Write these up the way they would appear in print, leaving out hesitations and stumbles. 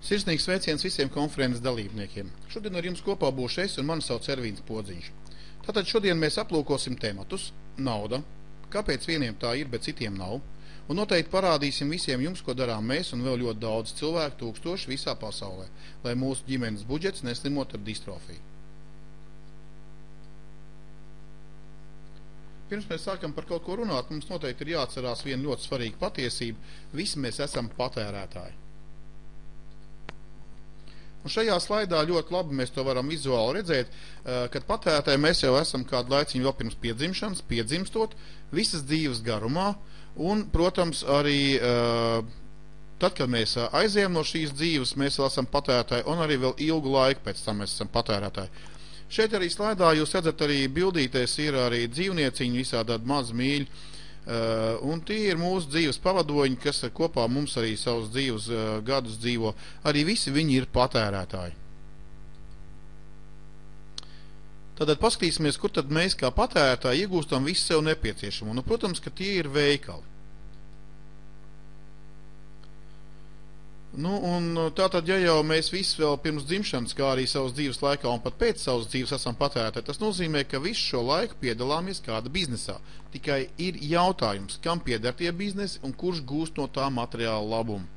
Sirsnīgs sveiciens visiem konferences dalībniekiem. Šodien ar jums kopā būšu es un mani sauc Ervīns Podziņš. Tātad šodien mēs aplūkosim tematus – nauda, kāpēc vieniem tā ir, bet citiem nav, un noteikti parādīsim visiem jums, ko darām mēs un vēl ļoti daudz cilvēku tūkstoši visā pasaulē, lai mūsu ģimenes budžets neslimot ar distrofiju. Pirms mēs sākam par kaut ko runāt, mums noteikti ir jāatcerās viena ļoti svarīga patiesība – visi mēs esam patērētāji. Un šajā slaidā ļoti labi mēs to varam vizuāli redzēt, kad patērētāji mēs jau esam kādu laiciņu vēl pirms piedzimšanas, piedzimstot, visas dzīves garumā, un, protams, arī tad, kad mēs aizējam no šīs dzīves, mēs vēl esam patērētāji, un arī vēl ilgu laiku pēc tam mēs esam patērētāji. Šeit arī slaidā jūs redzat arī bildītēs ir arī dzīvnieciņi, visādi mazi mīļi, un tie ir mūsu dzīves pavadoņi, kas kopā mums arī savus dzīves gadus dzīvo. Arī visi viņi ir patērētāji. Tātad paskatīsimies, kur tad mēs kā patērētāji iegūstam visu sev nepieciešamo. Nu, protams, ka tie ir veikali. Nu, un tātad, ja jau mēs visi vēl pirms dzimšanas, kā arī savas dzīves laikā un pat pēc savas dzīves esam patērētāji, tas nozīmē, ka visu šo laiku piedalāmies kāda biznesā. Tikai ir jautājums, kam pieder tie biznesi un kurš gūst no tā materiāla labumu.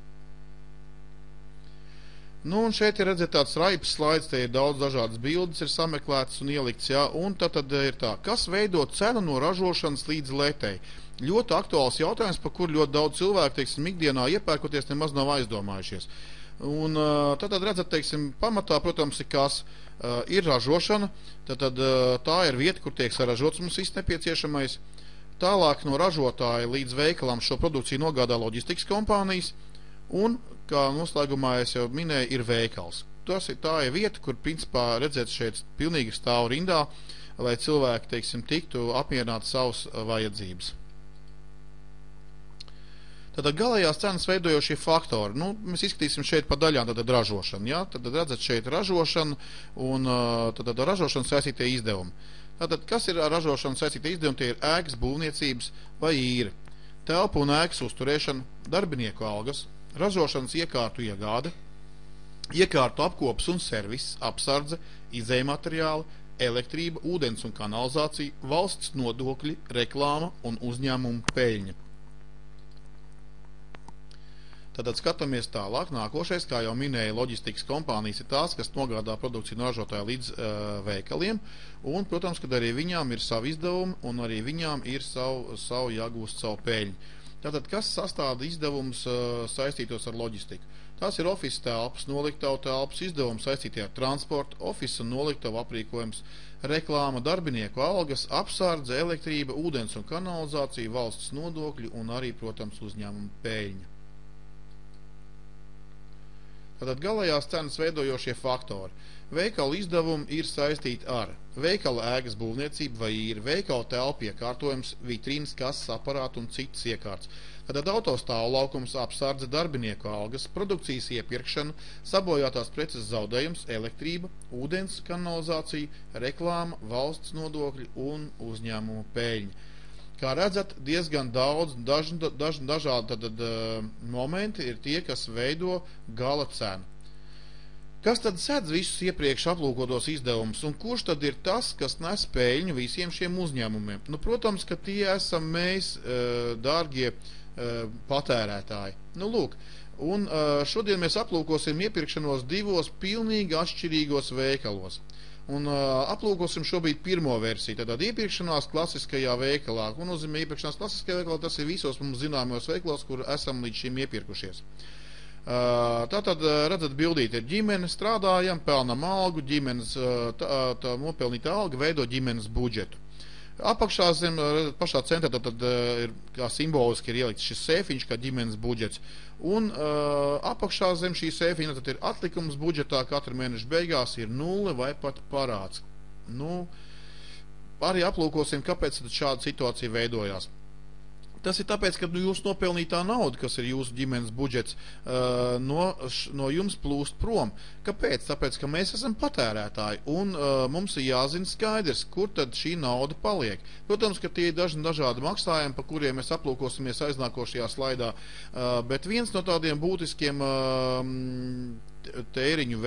Nu, un šeit ir redzēt tāds raips slaids, te ir daudz dažādas bildes, ir sameklētas un ielikts, jā, un tad ir tā, kas veido cenu no ražošanas līdz letei. Ļoti aktuāls jautājums, par kuru ļoti daudz cilvēku, teiksim, ikdienā iepērkoties nemaz nav aizdomājušies. Un tad redzat, teiksim, pamatā, protams, ir kas ir ražošana, tad tā ir vieta, kur tiek saražots mums viss nepieciešamais. Tālāk no ražotāja līdz veikalam šo produkciju nogādā loģistikas kompānijas, un, kā noslēgumā es jau minēju, ir veikals. Tā ir vieta, kur, principā, redzēt šeit pilnīgi stāv rindā, lai cilvēki, teiksim, tiktu apmierināt savas vajadzības. Tātad galējās cenas veidojošie faktori. Nu, mēs izskatīsim šeit pa daļām tātad ražošanu. Ja? Tad redzat šeit ražošanu un tātad ražošanu saistītie izdevumi. Tātad, kas ir ražošanu saistītie izdevumi? Tie ir ēkas, būvniecības vai īri. Telpu un ēkas uzturēšana, darbinieku algas, ražošanas iekārtu iegāde, iekārtu apkops un servis, apsardze, izējmateriāli, elektrība, ūdens un kanalizācija, valsts nodokļi, reklāma un uzņēmumu peļņa. Tātad skatāmies tālāk. Nākošais, kā jau minēja, loģistikas kompānijas ir tās, kas nogādā produkciju no ražotāja līdz veikaliem. Un, protams, kad arī viņām ir savi izdevumi un arī viņām ir savu jāgūst savu peļņu. Tātad, kas sastāda izdevumus saistītos ar loģistiku? Tās ir ofisa telpas, noliktavu telpas, izdevumi saistītie ar transportu, ofisa un noliktavu aprīkojums, reklāma, darbinieku algas, apsardze, elektrība, ūdens un kanalizācija, valsts nodokļi un arī, protams, uzņēmuma peļņa. Tātad galējās cenas veidojošie faktori. Veikala izdevumi ir saistīti ar veikala ēkas būvniecību vai ir veikala telpu iekārtojums, vitrīnas, kases, aparātu un citas iekārtas. Tātad autostāvlaukums, apsardze, darbinieku algas, produkcijas iepirkšana, sabojātās preces zaudējums, elektrība, ūdens kanalizācija, reklāma, valsts nodokļi un uzņēmumu peļņa. Kā redzat, diezgan daudz dažādi momenti ir tie, kas veido gala cenu. Kas tad sedz visus iepriekš aplūkotos izdevumus, un kurš tad ir tas, kas nes peļņu visiem šiem uzņēmumiem? Nu, protams, ka tie esam mēs, dārgie patērētāji. Nu, lūk, un šodien mēs aplūkosim iepirkšanos divos pilnīgi atšķirīgos veikalos. Un aplūkosim šobrīd pirmo versiju, tātad iepirkšanās klasiskajā veikalā. Un nozīmē iepirkšanās klasiskajā veikalā, tas ir visos mums zināmajos veikalos, kur esam līdz šim iepirkušies. Tātad, redzat, bildīt ir ģimene, strādājam, pelnam algu, ģimenes, tā nopelnīta alga veido ģimenes budžetu. Apakšā zem, pašā centrā tad ir kā simboliski ir ielikts šis sēfiņš, kā ģimenes budžets. Un apakšā zem šī sēfiņa tad ir atlikums budžetā, katra mēneša beigās ir nulle vai pat parāds. Nu, arī aplūkosim, kāpēc tad šāda situācija veidojās. Tas ir tāpēc, ka jūsu nopelnītā nauda, kas ir jūsu ģimenes budžets, no jums plūst prom. Kāpēc? Tāpēc, ka mēs esam patērētāji un mums ir jāzina skaidrs, kur tad šī nauda paliek. Protams, ka tie ir dažādi maksājumi, pa kuriem mēs aplūkosimies aiznākošajā slaidā, bet viens no tādiem būtiskiem tēriņu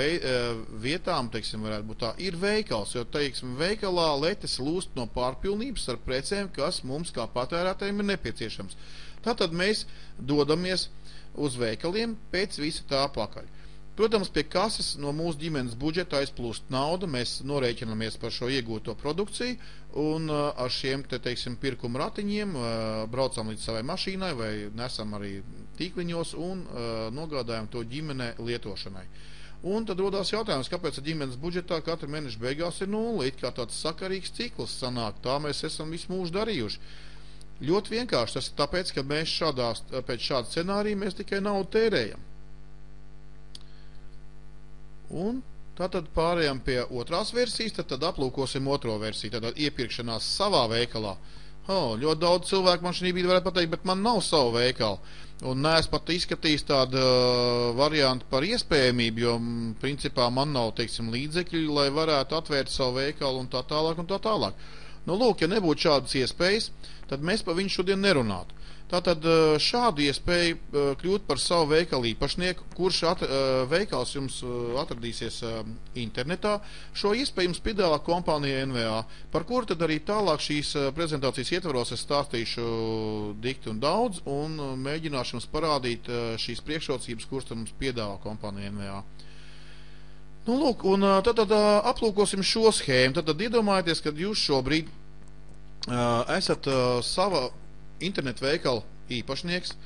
vietām, teiksim, varētu būt tā, ir veikals, jo, teiksim, veikalā letes lūst no pārpilnības ar precēm, kas mums kā patērētājiem ir nepieciešams. Tātad mēs dodamies uz veikaliem pēc visa tā pakaļ. Protams, pie kases no mūsu ģimenes budžeta aizplūst nauda, mēs norēķinamies par šo iegūto produkciju un ar šiem, teiksim, pirkuma ratiņiem braucam līdz savai mašīnai vai nesam arī tīkliņos un nogādājam to ģimenē lietošanai. Un tad rodās jautājums, kāpēc ģimenes budžetā katra mēneša beigās ir nulle, it kā tāds sakarīgs cikls sanāk, tā mēs esam visu mūžu darījuši. Ļoti vienkārši, tas ir tāpēc, ka mēs pēc šāda scenārija mēs tikai naudu tērējam. Un tātad pārējām pie otrās versijas, tad aplūkosim otro versiju, tad iepirkšanās savā veikalā. Ļoti daudz cilvēku man šī brīdī varētu pateikt, bet man nav savu veikalu. Un neesmu pat izskatījis tādu variantu par iespējamību, jo principā man nav, teiksim, līdzekļi, lai varētu atvērt savu veikalu un tā tālāk un tā tālāk. Nu, lūk, ja nebūtu šādas iespējas, tad mēs par viņu šodien nerunātu. Tātad šādu iespēju kļūt par savu veikalu īpašnieku, kurš veikals jums atradīsies internetā, šo iespēju jums piedāvā kompānija NVA, par kuru tad arī tālāk šīs prezentācijas ietvaros es stāstīšu dikti un daudz un mēģināšu jums parādīt šīs priekšrocības, kuras tad mums piedāvā kompānija NVA. Nu, lūk, un tad aplūkosim šo schēmu. Tad iedomājieties, kad jūs šobrīd esat sava internetu veikala īpašnieks,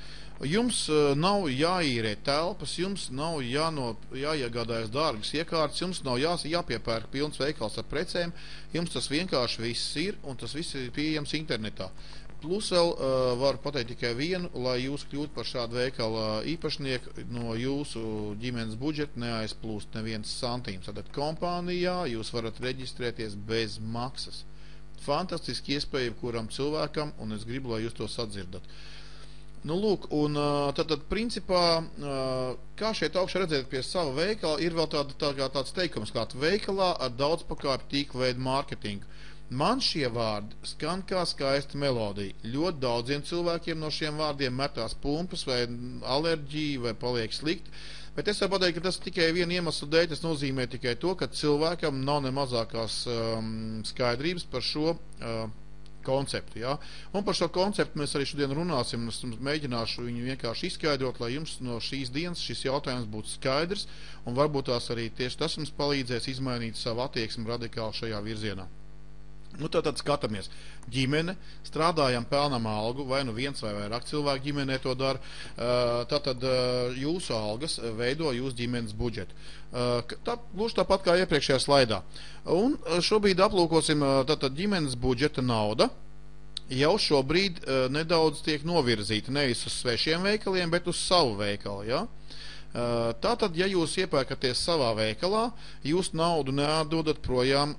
jums nav jāīrē telpas, jums nav jāiegādājas dārgas iekārtas, jums nav jāpiepērk pilns veikals ar precēm, jums tas vienkārši viss ir, un tas viss ir pieejams internetā. Plus vēl varu pateikt tikai vienu, lai jūs kļūtu par šādu veikala īpašnieku, no jūsu ģimenes budžeta neaizplūst neviens santīms. Tātad kompānijā jūs varat reģistrēties bez maksas. Fantastiski iespēja kuram cilvēkam, un es gribu, lai jūs to sadzirdat. Nu, lūk, un tad principā, kā šeit augšā redzēt pie sava veikala, ir vēl tāds teikums, kā veikalā ar daudzpakāpju tīkla veidu mārketingu. Man šie vārdi skan kā skaista melodija. Ļoti daudziem cilvēkiem no šiem vārdiem metās pumpas vai alerģija vai paliek slikti. Bet es varu pateikt, ka tas tikai viena iemesla dēļ, tas nozīmē tikai to, ka cilvēkam nav ne mazākās skaidrības par šo konceptu. Ja? Un par šo konceptu mēs arī šodien runāsim, un es mēģināšu viņu vienkārši izskaidrot, lai jums no šīs dienas šis jautājums būtu skaidrs, un varbūt tās arī tieši tas mums palīdzēs izmainīt savu attieksmi radikāli šajā virzienā. Nu, tātad skatāmies. Ģimene, strādājam, pelnam algu, vai nu viens vai vairāk cilvēku ģimenē to dara. Tātad jūsu algas veido jūsu ģimenes budžetu. Gluži tāpat kā iepriekšējā slaidā. Un šobrīd aplūkosim tātad ģimenes budžeta nauda. Jau šobrīd nedaudz tiek novirzīta nevis uz svešiem veikaliem, bet uz savu veikalu. Ja? Tātad, ja jūs iepērkaties savā veikalā, jūs naudu neatdodat projām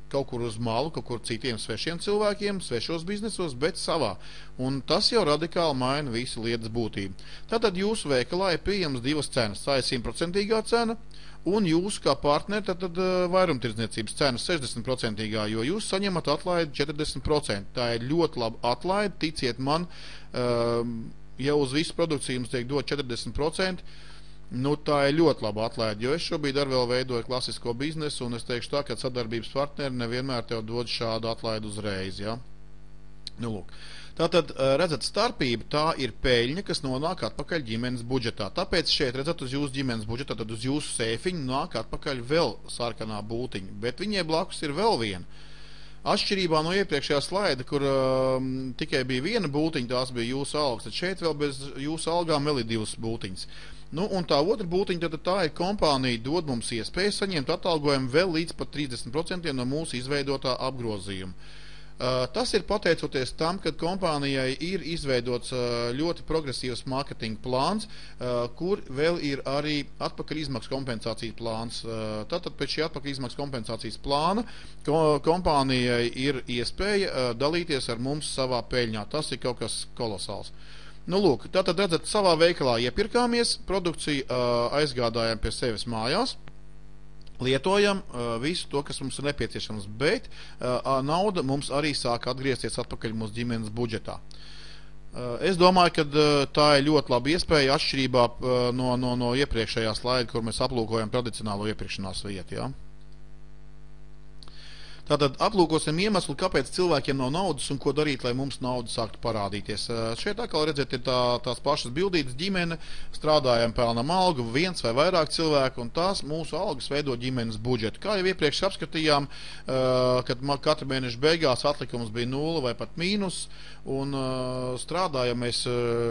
kaut kur uz malu, kaut kur citiem svešiem cilvēkiem, svešos biznesos, bet savā. Un tas jau radikāli maina visu lietas būtību. Tātad jūsu veikalā ir pieejams divas cenas. Tā ir 100% cena, un jūs kā partneri tad vairumtirdzniecības cena 60%, jo jūs saņemat atlaidi 40%. Tā ir ļoti laba atlaide, ticiet man, ja uz visu produkciju jums tiek dot 40%, nu, tā ir ļoti laba atlaide, jo es šobrīd arī vēl veidoju klasisko biznesu, un es teikšu tā, ka sadarbības partneri nevienmēr tev dod šādu atlaidu uzreiz. Ja? Nu, lūk. Tātad, redzat, starpība tā ir peļņa, kas nonāk atpakaļ ģimenes budžetā. Tāpēc šeit, redzat, uz jūsu ģimenes budžetā, tad uz jūsu sēfiņu nāk atpakaļ vēl sarkanā būtiņa, bet viņai blakus ir vēl viena. Atšķirībā no iepriekšējā slaida, kur tikai bija viena būtiņa, tās bija jūsu algas, tad šeit vēl bez jūsu algām vēl ir divas būtiņas. Nu, un tā otra būtiņa, tad tā ir kompānija dod mums iespēju saņemt atalgojumu vēl līdz pat 30% no mūsu izveidotā apgrozījuma. Tas ir pateicoties tam, ka kompānijai ir izveidots ļoti progresīvs mārketinga plāns, kur vēl ir arī atpakaļ izmaksu kompensācijas plāns. Tātad pēc šī atpakaļ izmaksu kompensācijas plāna kompānijai ir iespēja dalīties ar mums savā peļņā. Tas ir kaut kas kolosāls. Nu, lūk, tātad redzat, savā veikalā iepirkāmies, produkciju aizgādājam pie sevis mājās, lietojam visu to, kas mums ir nepieciešams, bet nauda mums arī sāk atgriezties atpakaļ mūsu ģimenes budžetā. Es domāju, ka tā ir ļoti laba iespēja atšķirībā no iepriekšējā slaida, kur mēs aplūkojam tradicionālo iepirkšanās vietu. Ja? Tātad aplūkosim iemeslu, kāpēc cilvēkiem nav naudas un ko darīt, lai mums nauda sāktu parādīties. Šeit atkal redzēt ir tās pašas bildītas ģimene, strādājam, pelnam algu, viens vai vairāk cilvēku, un tās mūsu algas veido ģimenes budžetu. Kā jau iepriekš apskatījām, kad katra mēneša beigās atlikums bija 0 vai pat mīnus, un strādājam mēs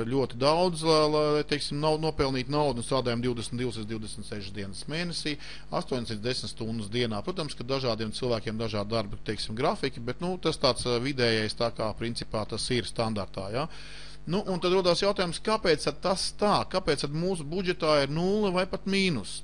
ļoti daudz, lai teiksim, nopelnītu naudu, un strādājam 22 līdz 26 dienas mēnesī, 8 līdz 10 stundas dienā. Protams, ka dažādiem cilvēkiem dažādi darba, teiksim, grafiki, bet, tas tāds vidējais, tā kā, principā, tas ir standartā, ja. Un tad rodās jautājums, kāpēc tas tā? Kāpēc mūsu budžetā ir 0 vai pat mīnus?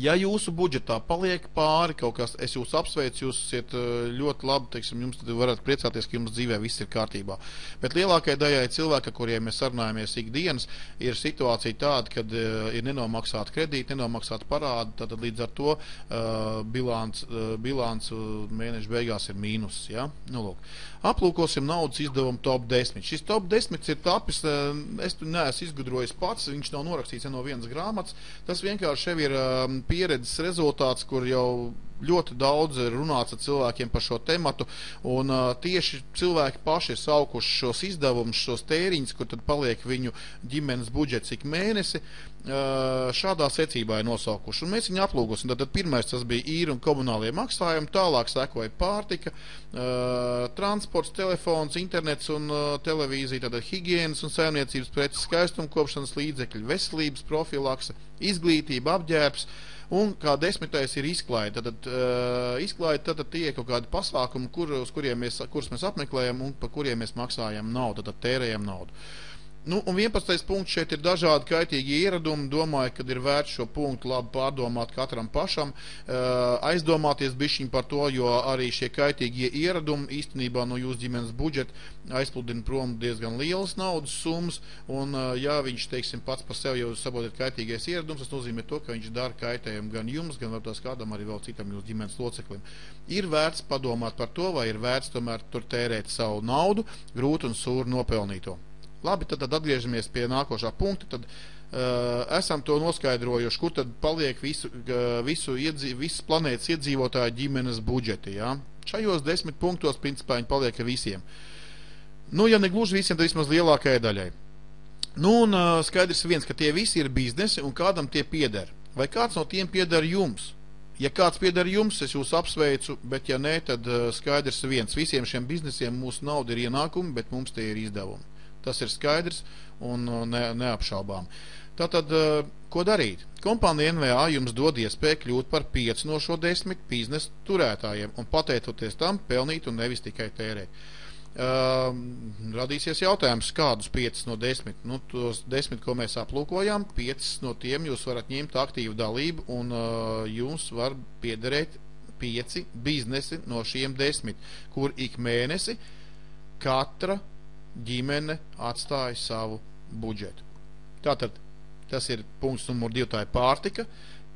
Ja jūsu budžetā paliek pāri kaut kas, es jūs apsveicu, jūs esat ļoti labi, teiksim, jums tad varat priecāties, ka jums dzīvē viss ir kārtībā. Bet lielākai daļai cilvēka, kuriem mēs sarunājamies ikdienas, ir situācija tāda, kad ir nenomaksāta kredīti, nenomaksāta parādi, tad līdz ar to bilants mēneša beigās ir mīnus. Ja? Lūk. Aplūkosim naudas izdevumu top 10. Šis top 10 ir tapis, es tu neesmu izgudrojis pats, viņš nav norakstīts no vienas grāmatas, tas vienkārši šeit ir pieredzes rezultāts, kur jau ļoti daudz ir runāts ar cilvēkiem par šo tematu, un tieši cilvēki paši ir saukuši šos izdevumus, šos tēriņus, kur tad paliek viņu ģimenes budžets ik mēnesi, šādā secībā ir nosaukuši. Un mēs viņu aplūkosim. Tad pirmais tas bija īri un komunālie maksājumi, tālāk sekoja pārtika, transports, telefons, internets un televīzija, tad higienas un saimniecības preces, skaistumkopšanas līdzekļi, veselības profilakse, izglītība, apģērbs, un kā 10. ir izklaide. Tad izklaide tie kaut kādi pasākumi, kurus mēs apmeklējam un par kuriem mēs maksājam naudu, tad tērējam naudu. Un 11. punkts šeit ir dažādi kaitīgi ieradumi. Domāju, ka ir vērts šo punktu labi pārdomāt katram pašam, aizdomāties bišķiņ par to, jo arī šie kaitīgie ieradumi īstenībā no jūsu ģimenes budžeta aizpludina prom diezgan lielas naudas summas, un ja viņš, teiksim, pats par sevi jau saprotat kaitīgais ieradums, tas nozīmē to, ka viņš dara kaitējumu gan jums, gan varbūt kādam arī vēl citam jūsu ģimenes loceklim. Ir vērts padomāt par to, vai ir vērts tomēr tur tērēt savu naudu, grūti un sūri nopelnīto. Labi, tad atgriežamies pie nākošā punkta, tad esam to noskaidrojuši, kur tad paliek visas planētas iedzīvotāju ģimenes budžeti. Ja? Šajos 10 punktos, principā, viņi paliek visiem. Ja ne gluži visiem, tad vismaz lielākajai daļai. Un skaidrs viens, ka tie visi ir biznesi un kādam tie pieder. Vai kāds no tiem pieder jums? Ja kāds pieder jums, es jūs apsveicu, bet ja nē, tad skaidrs viens. Visiem šiem biznesiem mūsu nauda ir ienākumi, bet mums tie ir izdevumi. Tas ir skaidrs un neapšaubām. Tātad, ko darīt? Kompānija NVA jums dod iespēju kļūt par 5 no šo 10 biznesa turētājiem un pateicoties tam pelnīt un nevis tikai tērēt. Radīsies jautājums, kādus 5 no 10? Tos 10, ko mēs aplūkojām, 5 no tiem jūs varat ņemt aktīvu dalību un jums var piederēt 5 biznesi no šiem 10, kur ik mēnesi katra ģimene atstāja savu budžetu. Tātad, tas ir punkts numur 2, tā ir pārtika,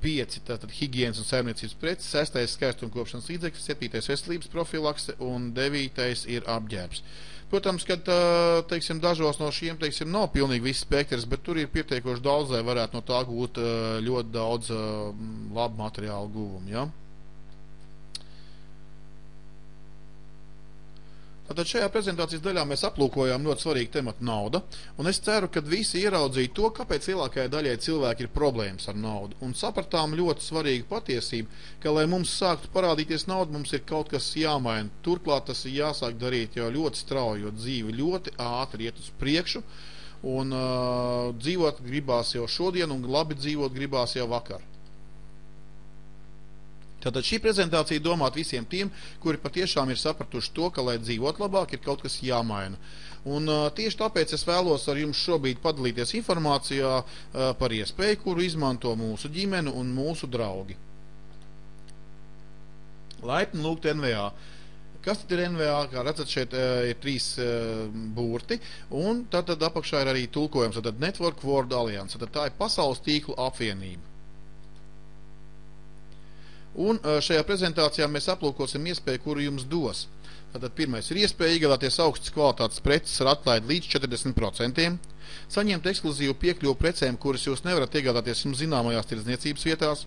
5, tātad higienas un saimniecības preces, 6. skaistumkopšanas līdzekļi, 7. veselības profilakse un 9. ir apģērbs. Protams, ka, teiksim, dažos no šiem, teiksim, nav pilnīgi viss spektrs, bet tur ir pietiekoši daudz, lai varētu no tā gūt ļoti daudz labu materiālu guvumu, ja? Tātad šajā prezentācijas daļā mēs aplūkojām ļoti svarīgu tematu nauda, un es ceru, ka visi ieraudzīja to, kāpēc lielākajai daļai cilvēki ir problēmas ar naudu, un sapratām ļoti svarīgu patiesību, ka, lai mums sāktu parādīties nauda, mums ir kaut kas jāmaina. Turklāt tas ir jāsāk darīt jau ļoti strauji, jo dzīve ļoti ātri iet uz priekšu, un dzīvot gribās jau šodien, un labi dzīvot gribās jau vakar. Tātad šī prezentācija domāt visiem tiem, kuri patiešām ir sapratuši to, ka, lai dzīvot labāk, ir kaut kas jāmaina. Un tieši tāpēc es vēlos ar jums šobrīd padalīties informācijā par iespēju, kuru izmanto mūsu ģimene un mūsu draugi. Laipni lūgt NVA. Kas tad ir NVA? Kā redzat, šeit ir 3 burti, un tad apakšā ir arī tulkojums, tad Network World Alliance, tad tā ir pasaules tīklu apvienība. Un šajā prezentācijā mēs aplūkosim iespēju, kuru jums dos. Tātad pirmais ir iespēja iegādāties augstas kvalitātes preces ar atlaidi līdz 40%, saņemt ekskluzīvu piekļuvu precēm, kuras jūs nevarat iegādāties jums zināmajās tirdzniecības vietās,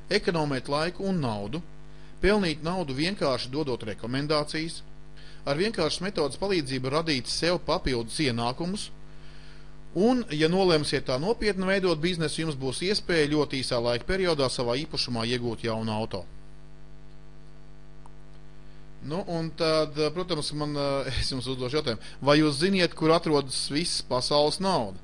ekonomēt laiku un naudu, pelnīt naudu vienkārši dodot rekomendācijas, ar vienkāršas metodas palīdzību radīt sev papildus ienākumus, un, ja nolemsiet tā nopietni veidot biznesu, jums būs iespēja ļoti īsā laika periodā savā īpašumā iegūt jaunu auto. Nu, un tad, protams, es jums uzdošu jautājumu, vai jūs ziniet, kur atrodas viss pasaules nauda?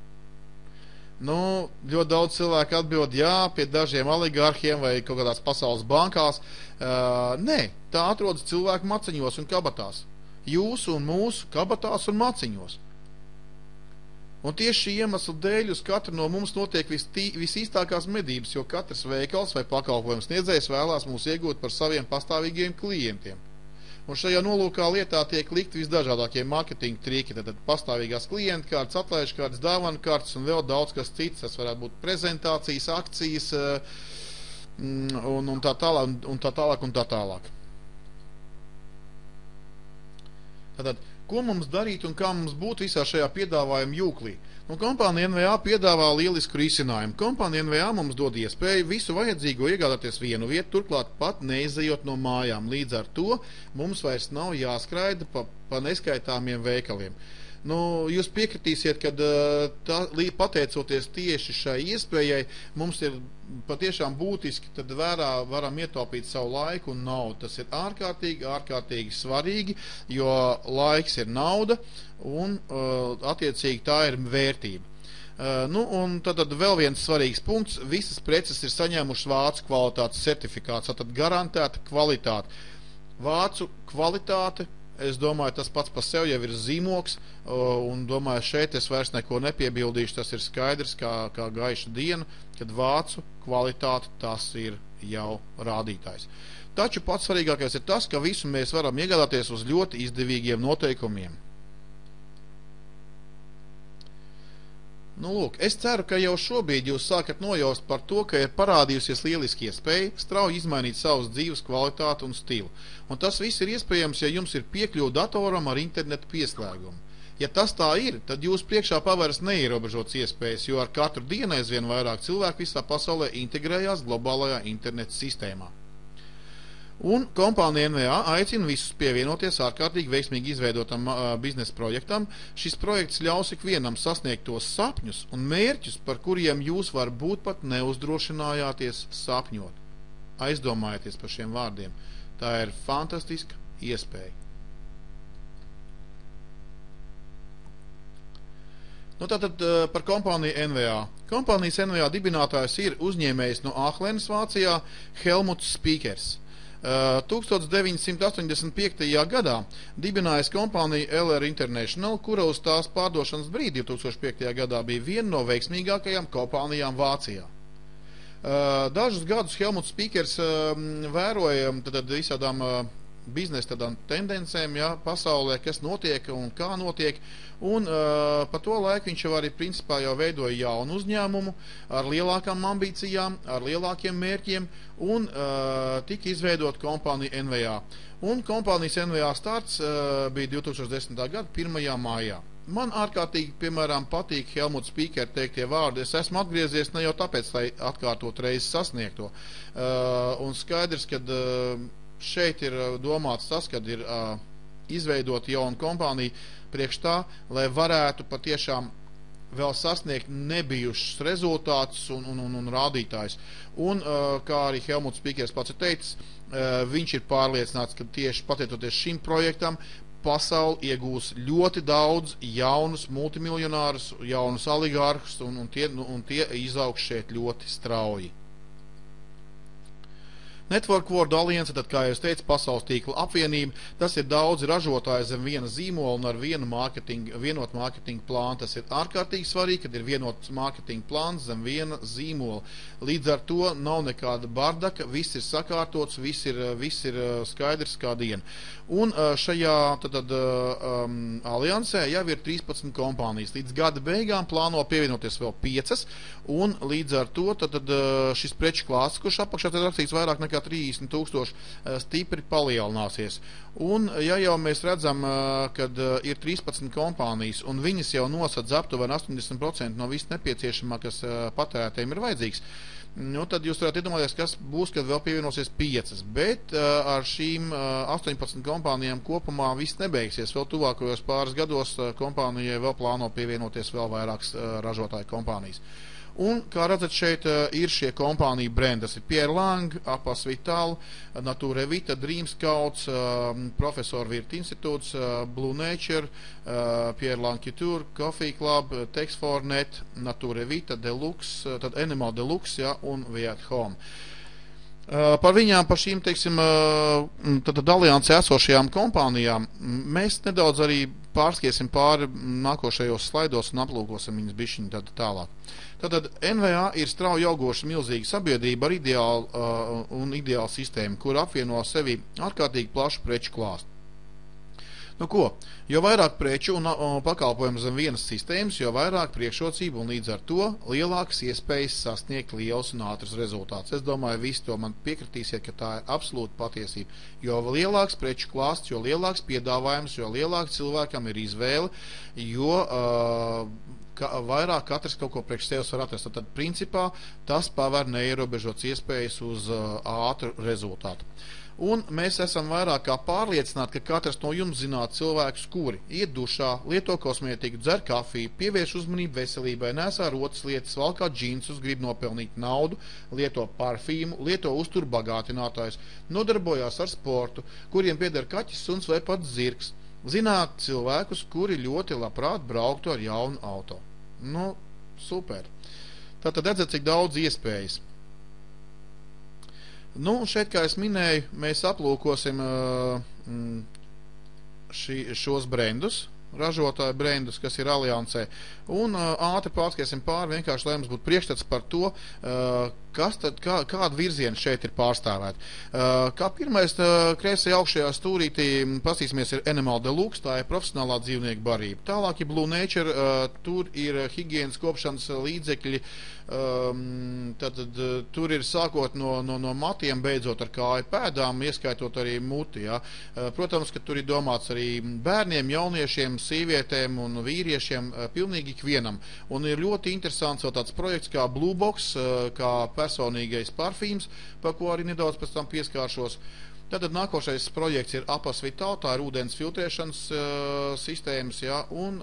Nu, ļoti daudz cilvēku atbild, jā, pie dažiem oligarhiem vai kaut kādās pasaules bankās. Nē, tā atrodas cilvēku maciņos un kabatās. Jūsu un mūsu kabatās un maciņos. Un tieši šī iemesla dēļ uz katru no mums notiek visīstākās medības, jo katrs veikals vai pakalpojums sniedzējs vēlās mūs iegūt par saviem pastāvīgiem klientiem. Un šajā nolūkā lietā tiek likt visdažādākie marketinga triki, tad pastāvīgās klienta kārtas, atlaižu kārtas, dāvanu kārtas un vēl daudz kas cits. Tas varētu būt prezentācijas, akcijas un tā tālāk. Tātad, ko mums darīt un kā mums būt visā šajā piedāvājuma jūklī? Nu, kompānija NVA piedāvā lielisku risinājumu. Kompānija NVA mums dod iespēju visu vajadzīgo iegādāties vienu vietu, turklāt pat neizejot no mājām. Līdz ar to mums vairs nav jāskraida pa neskaitāmiem veikaliem. Nu, jūs piekritīsiet, ka pateicoties tieši šai iespējai, mums ir patiešām būtiski, tad varam ietaupīt savu laiku un naudu. Tas ir ārkārtīgi svarīgi, jo laiks ir nauda un attiecīgi tā ir vērtība. Nu, un tad vēl viens svarīgs punkts. Visas preces ir saņēmušas vācu kvalitātes certifikāts, tad garantēta kvalitāte. Vācu kvalitāte, es domāju, tas pats par sevi jau ir zīmoks, un domāju, šeit es vairs neko nepiebildīšu, tas ir skaidrs kā gaiša diena, kad vācu kvalitāte tas ir jau rādītājs. Taču pats svarīgākais ir tas, ka visu mēs varam iegādāties uz ļoti izdevīgiem noteikumiem. Nu, lūk, es ceru, ka jau šobrīd jūs sākat nojaust par to, ka ir parādījusies lieliski iespēja strauji izmainīt savas dzīves kvalitāti un stilu. Un tas viss ir iespējams, ja jums ir piekļuva datoram ar internetu pieslēgumu. Ja tas tā ir, tad jūs priekšā paveras neierobežotas iespējas, jo ar katru dienu aizvien vairāk cilvēku visā pasaulē integrējās globālajā interneta sistēmā. Un kompānija NVA aicina visus pievienoties ārkārtīgi veiksmīgi izveidotam biznesa projektam. Šis projekts ļaus ikvienam sasniegt tos sapņus un mērķus, par kuriem jūs varbūt pat neuzdrošinājāties sapņot. Aizdomājieties par šiem vārdiem. Tā ir fantastiska iespēja. Nu, tātad par kompāniju NVA. Kompānijas NVA dibinātājs ir uzņēmējs no Āhlenes Vācijā Helmuts Spīkers. 1985. gadā dibinājas kompānija LR International, kura uz tās pārdošanas brīdi 2005. gadā bija viena no veiksmīgākajām kompānijām Vācijā. Dažus gadus Helmuts Spīkers vēroja visādām biznesa tendencēm, ja, pasaulē, kas notiek un kā notiek, un pa to laiku viņš jau arī principā jau veidoja jaunu uzņēmumu ar lielākām ambīcijām, ar lielākiem mērķiem, un tika izveidot kompānija NVA. Un kompānijas NVA starts bija 2010. gada 1. maijā. Man ārkārtīgi, piemēram, patīk Helmuts Spīkera teiktie vārdi. Es esmu atgriezies ne jau tāpēc, lai atkārtot reizi sasniegto. Un skaidrs, ka šeit ir domāts tas, kad ir izveidota jauna kompānija priekš tā, lai varētu patiešām vēl sasniegt nebijušas rezultātus un rādītājus. Un, kā arī Helmuts Spīkers pats ir teicis, viņš ir pārliecināts, ka tieši pateicoties šim projektam, pasauli iegūs ļoti daudz jaunus multimiljonārus, jaunus oligārhus, un tie izaugs šeit ļoti strauji. Network World Alliance, tad, kā jau es teicu, pasaules tīkla apvienība, tas ir daudz ražotāji zem viena zīmola un ar vienot mārketinga plānu. Tas ir ārkārtīgi svarīgi, kad ir vienots mārketinga plāns zem viena zīmola. Līdz ar to nav nekāda bardaka, viss ir sakārtots, viss ir skaidrs kā diena. Un šajā aliansē jau ir 13 kompānijas. Līdz gada beigām plāno pievienoties vēl 5, un līdz ar to šis preču klāsts, kurš apakšā ir rakstīts vairāk nekā nekā 30,000 stipri palielināsies. Un, ja jau mēs redzam, kad ir 13 kompānijas, un viņas jau nosadz aptuveni 80% no viss nepieciešamā, kas patērētājiem ir vajadzīgs, tad jūs varētu iedomāties, kas būs, kad vēl pievienosies 5. Bet ar šīm 18 kompānijām kopumā viss nebeigsies. Vēl tuvākajos pāris gados kompānijai vēl plāno pievienoties vēl vairākas ražotāju kompānijas. Un, kā redzat, šeit ir šie kompāniju brendi. Tas ir Pierre Lang, Apas Vital, Nature Vita, Dream Scouts, Profesor Virt institūts, Blue Nature, Pierre Lang Couture, Coffee Club, Tex4Net, Nature Vita, Deluxe, tad Animal Deluxe, ja, un Viet Home. Par viņām, par šīm, teiksim, aliansē esošajām kompānijām, mēs nedaudz arī pārskiesim pāri nākošajos slaidos un aplūkosim viņas bišķiņu tālāk. Tātad NVA ir strauji augoša milzīga sabiedrība ar ideālu sistēmu, kur apvieno sevi ārkārtīgi plašu preču klāstu. Nu ko, jo vairāk preču un pakalpojumu zem vienas sistēmas, jo vairāk priekšrocību un līdz ar to lielākas iespējas sasniegt liels un ātrs rezultāts. Es domāju, visi to man piekritīsiet, ka tā ir absolūta patiesība. Jo lielāks preču klāsts, jo lielāks piedāvājums, jo lielāk cilvēkam ir izvēle, jo vairāk katrs kaut ko priekš sevis var atrast. Tad, principā, tas paver neierobežots iespējas uz ātru rezultātu. Un mēs esam vairāk kā pārliecināti, ka katrs no jums zināt cilvēkus, kuri iet dušā, lieto kosmētiku, dzer kafiju, pievērš uzmanību veselībai, nesā rotas lietas, valkā džinsus, grib nopelnīt naudu, lieto parfīmu, lieto uzturu bagātinātājus, nodarbojās ar sportu, kuriem pieder kaķis, suns vai pat zirgs. Zināt cilvēkus, kuri ļoti labprāt brauktu ar jaunu auto. Nu, super. Tātad redzat, cik daudz iespējas. Nu, šeit, kā es minēju, mēs aplūkosim šos brendus, ražotāju brendus, kas ir aliansē, un ātri pārskiesim pāri, vienkārši, lai mums būtu priekšstats par to, kāda virziena šeit ir pārstāvēta. Kā pirmais, kreisajā augšējā stūrītī, pasīsimies, ir Animal Deluxe, tā ir profesionālā dzīvnieku barība. Tālāk ir Blue Nature, tur ir higienas kopšanas līdzekļi, tur ir sākot no matiem, beidzot ar kāju pēdām, ieskaitot arī muti. Ja. Protams, ka tur ir domāts arī bērniem, jauniešiem, sīvietēm un vīriešiem, pilnīgi ikvienam. Un ir ļoti interesants vēl tāds projekts kā Blue Box, kā personīgais parfīms, par ko arī nedaudz pēc tam pieskāršos. Tātad nākošais projekts ir Apas Vital, tā ir ūdens filtrēšanas sistēmas, ja, un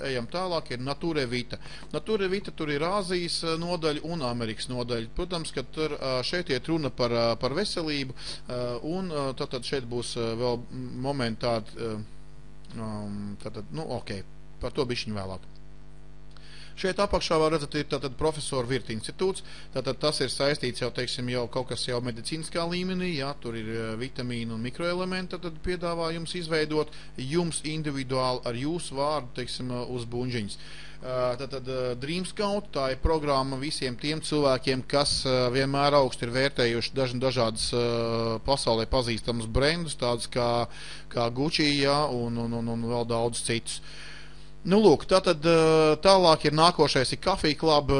ejam tālāk, ir Nature Vita. Nature Vita tur ir Āzijas nodaļa un Amerikas nodaļa. Protams, ka tur šeit iet runa par veselību, un tātad šeit būs vēl momenti tātad, nu, ok, par to bišķiņu vēlāk. Šeit apakšā var redzēt, ir tātad Profesor Virt institūts, tātad tas ir saistīts jau, teiksim, jau kaut kas jau medicīniskā līmenī, jā, tur ir vitamīnu un mikroelementi, tad piedāvā jums izveidot jums individuāli ar jūsu vārdu, teiksim, uz buņģiņas. Tātad Dream Scout, tā ir programma visiem tiem cilvēkiem, kas vienmēr augstu ir vērtējuši dažādas pasaulē pazīstamas brendus, tādus kā Gucci, jā, un vēl daudz citus. Nu, lūk, tātad tālāk ir nākošais ir Coffee Club.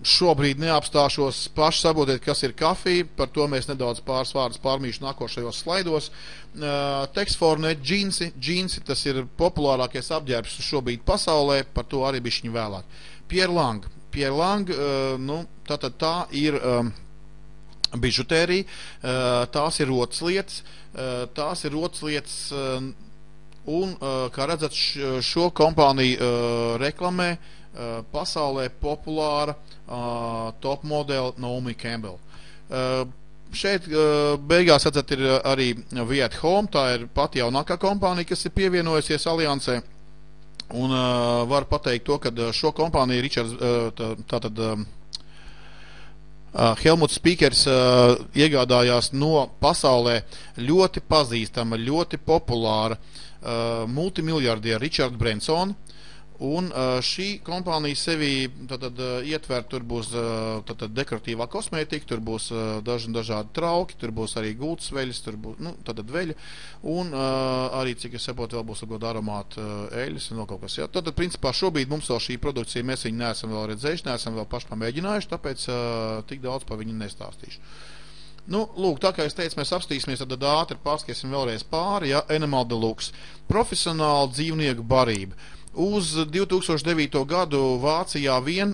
Šobrīd neapstāšos paši saprotiet, kas ir kafija, par to mēs nedaudz pāris vārdus pārmīšu nākošajos slaidos. Tex4Net džinsi, tas ir populārākais apģērbs šobrīd pasaulē, par to arī bišķiņu vēlāk. Pierre Lang, nu, tātad tā ir bižutērija, tās ir rotas lietas, un, kā redzat, šo kompāniju reklamē pasaulē populāra top modeli Naomi Campbell. Šeit beigās, redzat, ir arī Viet Home, tā ir pat jaunākā kompānija, kas ir pievienojusies aliansē. Un var pateikt to, ka šo kompāniju Ričards, Helmuts Spīkers iegādājās no pasaulē ļoti pazīstama, ļoti populāra multimiljardiera Richarda Bransona, un šī kompānija sevī ietver, tur būs dekoratīvā kosmētika, tur būs dažādi trauki, tur būs arī gultas veļas, tur būs, nu, veļa, un arī, cik es saprotu, vēl būs aromāta eļas un vēl kaut kas. Ja. Tātad, principā, šobrīd mums vēl šī produkcija, mēs viņu neesam vēl redzējuši, neesam vēl paši pamēģinājuši, tāpēc tik daudz par viņu nestāstīšu. Nu, lūk, tā kā es teicu, mēs apstīsimies, tad ātri pārskatīsim vēlreiz pāri, ja, Animal Deluxe. Profesionāla dzīvnieku barība. Uz 2009. gadu Vācijā vien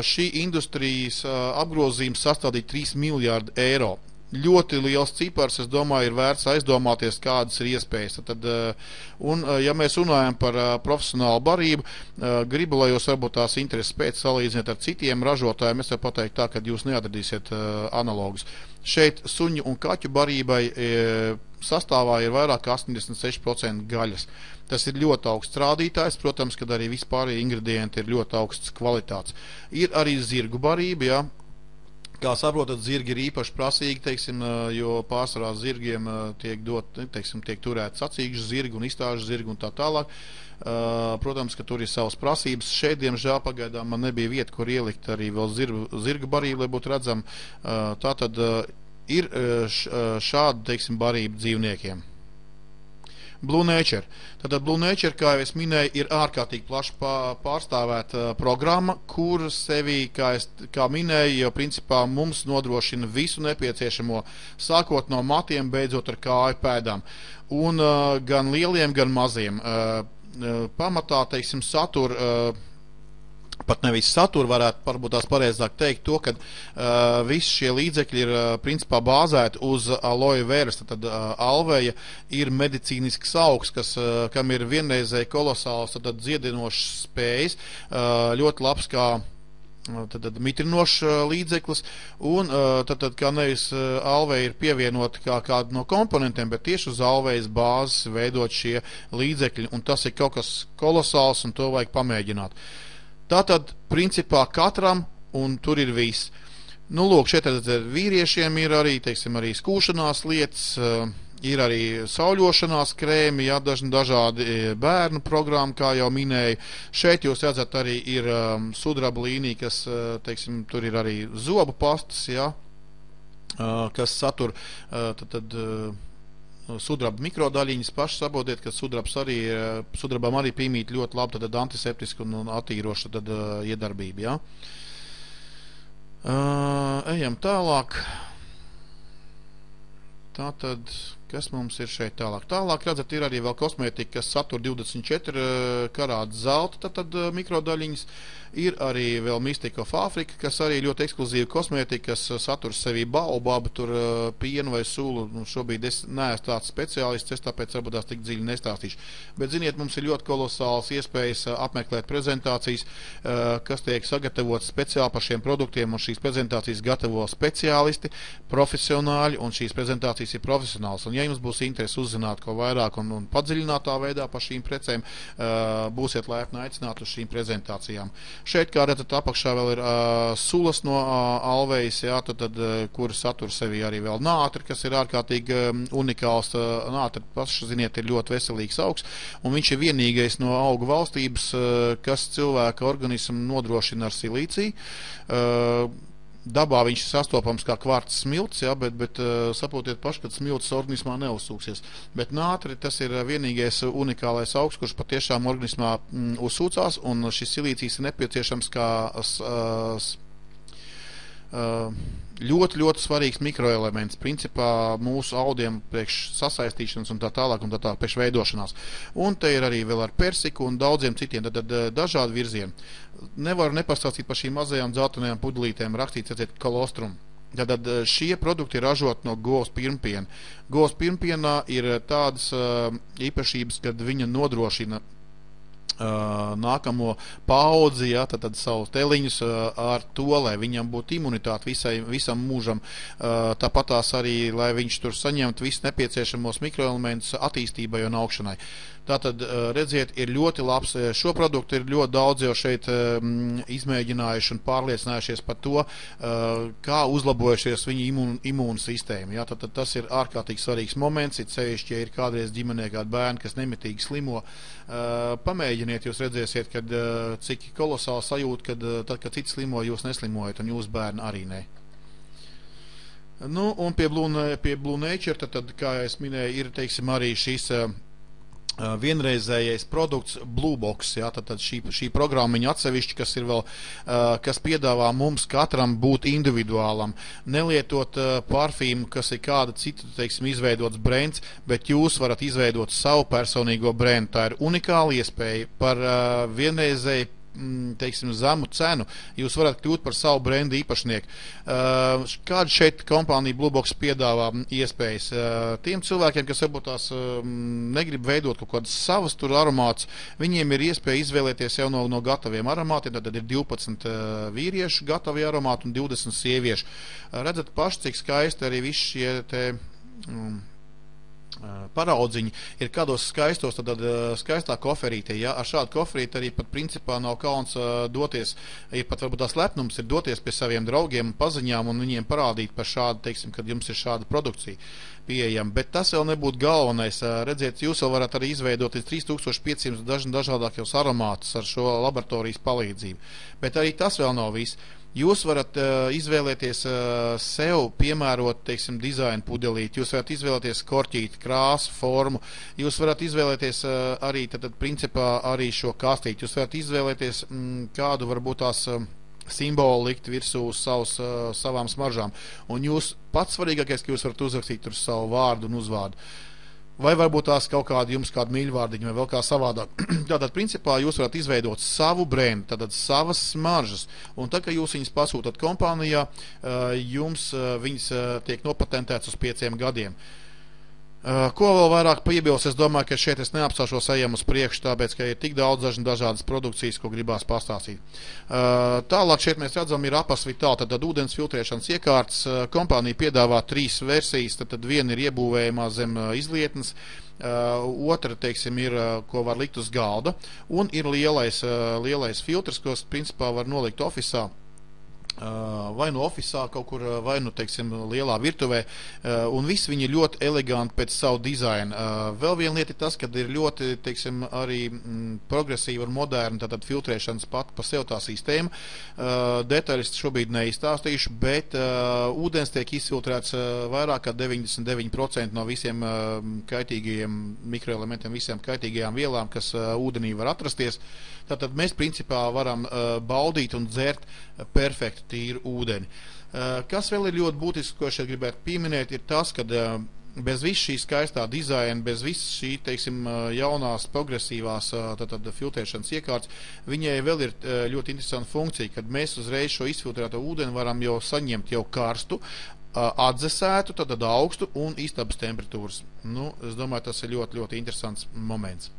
šī industrijas apgrozījums sastādīja 3 miljārdi eiro. Ļoti liels cipars, es domāju, ir vērts aizdomāties, kādas ir iespējas. Tad, un, ja mēs runājam par profesionālu barību, gribu, lai jūs varbūt tās intereses pēc salīdziniet ar citiem ražotājiem, es varu pateikt tā, ka jūs neatradīsiet analogus. Šeit suņu un kaķu barībai sastāvā ir vairāk kā 86% gaļas. Tas ir ļoti augsts rādītājs, protams, kad arī vispārējie ingredienti ir ļoti augsts kvalitātes. Ir arī zirgu barība, ja. Kā saprotat, zirgi ir īpaši prasīgi, teiksim, jo pārsvarā zirgiem tiek turēt sacīkšu zirgu un izstāžu zirgu un tā tālāk. Protams, ka tur ir savas prasības. Šeit, diemžēl, pagaidām man nebija vieta, kur ielikt arī vēl zirga barību, lai būtu redzam. Tātad ir šāda, teiksim, barība dzīvniekiem. Blue Nature. Tātad Blue Nature, kā jau es minēju, ir ārkārtīgi plaši pārstāvēta programma, kur sevi, kā minēju, jau principā mums nodrošina visu nepieciešamo, sākot no matiem, beidzot ar kāju pēdām. Un gan lieliem, gan maziem. Pamatā, teiksim, pat nevis satura, varētu varbūt tās pareizāk teikt to, ka visi šie līdzekļi ir principā bāzēti uz aloe veras, tad alveja ir medicīnisks augs, kam ir vienreizēji kolosāls dziedinošs spējas, ļoti labs kā mitrinošs līdzeklis, un tad kā nevis alveja ir pievienota kā kādu no komponentiem, bet tieši uz alvejas bāzes veidot šie līdzekļi, un tas ir kaut kas kolosāls, un to vajag pamēģināt. Tātad, principā, katram, un tur ir viss. Nu, lūk, šeit vīriešiem ir arī, teiksim, arī skūšanās lietas, ir arī sauļošanās krēmi, jā, dažādi bērnu programma, kā jau minēju. Šeit jūs redzat arī ir sudraba līnija, kas, teiksim, tur ir arī zobu pastas, jā, kas satur, sudraba mikrodaļiņas, paši saprotiet, ka sudrabam arī piemīt ļoti labi tad antiseptiska un attīroša tad iedarbība, ja? Ejam tālāk. Tātad, kas mums ir šeit tālāk? Tālāk, redzat, ir arī vēl kosmētika, kas satur 24 karātu zelta, tad mikrodaļiņas. Ir arī vēl Mystic of Africa, kas arī ļoti ekskluzīva kosmētika, kas satur sevī baobabu, tur pienu vai sulu. Šobrīd es neesmu tāds speciālists, es tāpēc varbūt tās tik dziļi nestāstīšu. Bet, ziniet, mums ir ļoti kolosāls iespējas apmeklēt prezentācijas, kas tiek sagatavotas speciāli par šiem produktiem, un šīs prezentācijas gatavo speciālisti, profesionāļi, un šīs prezentācijas ir profesionāls. Un, ja jums būs interesi uzzināt ko vairāk un padziļinātā veidā par šīm precēm, būsiet laipni aicināti uz šīm prezentācijām. Šeit, kā redzat, apakšā vēl ir sulas no alvejas, jā, kur satur sevi arī vēl nātri, kas ir ārkārtīgi unikāls. Nātri, paši, ziniet, ir ļoti veselīgs augs, un viņš ir vienīgais no augu valstības, kas cilvēka organismu nodrošina ar silīciju. Dabā viņš ir sastopams kā kvarts smilts, ja, bet saprotiet paši, ka smilts organismā neuzsūksies. Bet nātri tas ir vienīgais unikālais augs, kurš patiešām organismā uzsūcās, un šis silīcijs ir nepieciešams kā ļoti, ļoti svarīgs mikroelements, principā mūsu audiem priekš sasaistīšanas un tā tālāk, priekš veidošanās. Un te ir arī vēl ar persiku un daudziem citiem, tad dažādi virzieni. Nevaru nepastāstīt par šīm mazajām dzeltenajām pudelītēm, rakstīts, redzēt, kolostrum. Tad šie produkti ir ražot no govs pirmpiena. Govs pirmpienā ir tādas īpašības, kad viņa nodrošina nākamo paudzi, ja, tad savus teliņus ar to, lai viņam būtu imunitāte visam mūžam, tāpatās arī, lai viņš tur saņemtu visus nepieciešamos mikroelementus attīstībai un augšanai. Tātad, redziet, ir ļoti labs, šo produktu ir ļoti daudz jau šeit izmēģinājuši un pārliecinājušies par to, kā uzlabojušies viņu imūnu sistēmu. Ja? Tad tas ir ārkārtīgi svarīgs moments, it sevišķi, ja ir kādreiz ģimenē kādi bērni, kas nemitīgi slimo. Pamēģiniet, jūs redzēsiet, kad, cik kolosāli sajūta, tad, kad citi slimo, jūs neslimojat, un jūs bērni arī ne. Nu, un pie Blue Nature, tad, kā es minēju, ir, teiksim, arī šīs vienreizējais produkts Bluebox, ja, tad šī programmiņa atsevišķi, kas ir vēl, kas piedāvā mums katram būt individuālam, nelietot parfīmu, kas ir kāda cita, teiksim, izveidots brands, bet jūs varat izveidot savu personīgo brandu. Tā ir unikāla iespēja par vienreizēju, teiksim, zemu cenu, jūs varat kļūt par savu brendu īpašnieku. Kāda šeit kompānija Bluebox piedāvā iespējas? Tiem cilvēkiem, kas varbūt tās negrib veidot kaut kādas savas tur aromātus, viņiem ir iespēja izvēlēties jau no gataviem aromātiem, tad ir 12 vīriešu gatavi aromāti un 20 sieviešu. Redzat paši, cik skaisti arī visi šie te paraudziņi ir kādos skaistos, tad skaistā koferīte, ja, ar šādu koferīti arī pat principā nav kauns doties, ir pat varbūt tās lepnums ir doties pie saviem draugiem un paziņām un viņiem parādīt par šādu, teiksim, kad jums ir šāda produkcija pieejama, bet tas vēl nebūtu galvenais, redziet, jūs vēl varat arī izveidot 3500 dažādākos aromātus ar šo laboratorijas palīdzību, bet arī tas vēl nav viss. Jūs varat izvēlēties sev piemērot, teiksim, dizainu pudelīti, jūs varat izvēlēties korķīti, krāsu, formu, jūs varat izvēlēties arī, tad principā arī šo kastīti, jūs varat izvēlēties kādu varbūt tās simbolu likt virsū uz savām smaržām, un jūs pats svarīgākais, ka jūs varat uzrakstīt tur savu vārdu un uzvārdu. Vai varbūt tās kaut kādi jums kādi mīļvārdiņi vai vēl kā savādāk. Tātad, principā, jūs varat izveidot savu brendu, tātad savas smaržas, un tā, ka jūs viņas pasūtat kompānijā, jums viņas tiek nopatentēts uz 5 gadiem. Ko vēl vairāk piebilst, es domāju, ka šeit es neapstāšos ejam uz priekšu, tāpēc, ka ir tik daudz dažādas produkcijas, ko gribās pastāstīt. Tālāk šeit mēs redzam ir Apas Vital, tad ūdens filtrēšanas iekārtas. Kompānija piedāvā 3 versijas, tad viena ir iebūvējumā zem izlietnes, otra, teiksim, ir, ko var likt uz galda, un ir lielais filtrs, ko, principā, var nolikt ofisā. Vai no ofisā kaut kur, vai nu, teiksim, lielā virtuvē, un viss viņi ir ļoti eleganti pēc savu dizainu. Vēl viena lieta ir tas, ka ir ļoti, teiksim, arī progresīva un moderna, tātad filtrēšanas pat pa sev tā sistēma. Detaļas šobrīd neizstāstīšu, bet ūdens tiek izfiltrēts vairāk kā 99% no visiem kaitīgajiem mikroelementiem, visiem kaitīgajām vielām, kas ūdenī var atrasties. Tātad mēs principā varam baudīt un dzert perfektu tīru ūdeni. Kas vēl ir ļoti būtisks, ko šeit gribētu pieminēt, ir tas, ka bez viss šī skaistā dizaina, bez viss šī, teiksim, jaunās progresīvās tātad filtrēšanas iekārtas, viņai vēl ir ļoti interesanta funkcija, kad mēs uzreiz šo izfiltrēto ūdeni varam jau saņemt jau karstu, atdzesētu, tātad augstu un istabas temperatūras. Nu, es domāju, tas ir ļoti, ļoti interesants moments.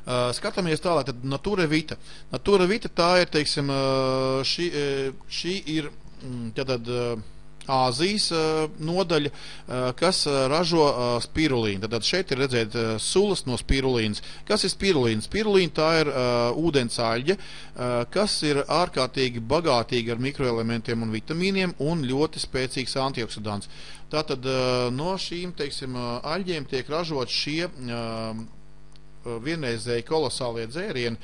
Skatāmies tālāk, tad Natura Vita. Natura Vita tā ir, teiksim, šī ir tātad Āzijas nodaļa, kas ražo spirulīnu. Tad šeit ir redzēt sulas no spirulīnas. Kas ir spirulīna? Spirulīna tā ir ūdens aļģe, kas ir ārkārtīgi bagātīga ar mikroelementiem un vitamīniem un ļoti spēcīgs antioksidants. Tātad no šīm, teiksim, aļģiem tiek ražot šie vienreizēji kolosālie dzērieni,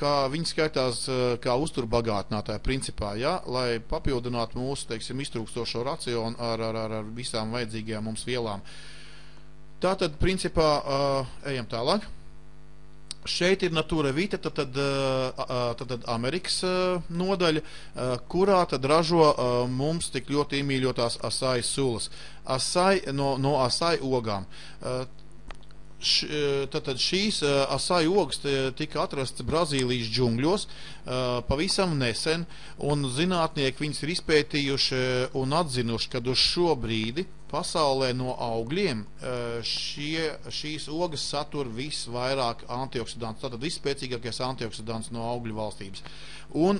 kā viņi skaitās kā uzturbagātinātāji principā, ja, lai papildinātu mūsu, teiksim, iztrūkstošo racionu ar visām vajadzīgajām mums vielām. Tātad, principā, ejam tālāk. Šeit ir Natura Vita, tad Amerikas nodaļa, kurā tad ražo mums tik ļoti iemīļotās asai sulas. No asai ogām. Tātad šīs asai ogas tika atrastas Brazīlijas džungļos pavisam nesen, un zinātnieki viņas ir izpētījuši un atzinuši, ka uz šo brīdi pasaulē no augļiem šīs ogas satur visvairāk antioksidantus, tātad visspēcīgākais antioksidants no augļu valstības. Un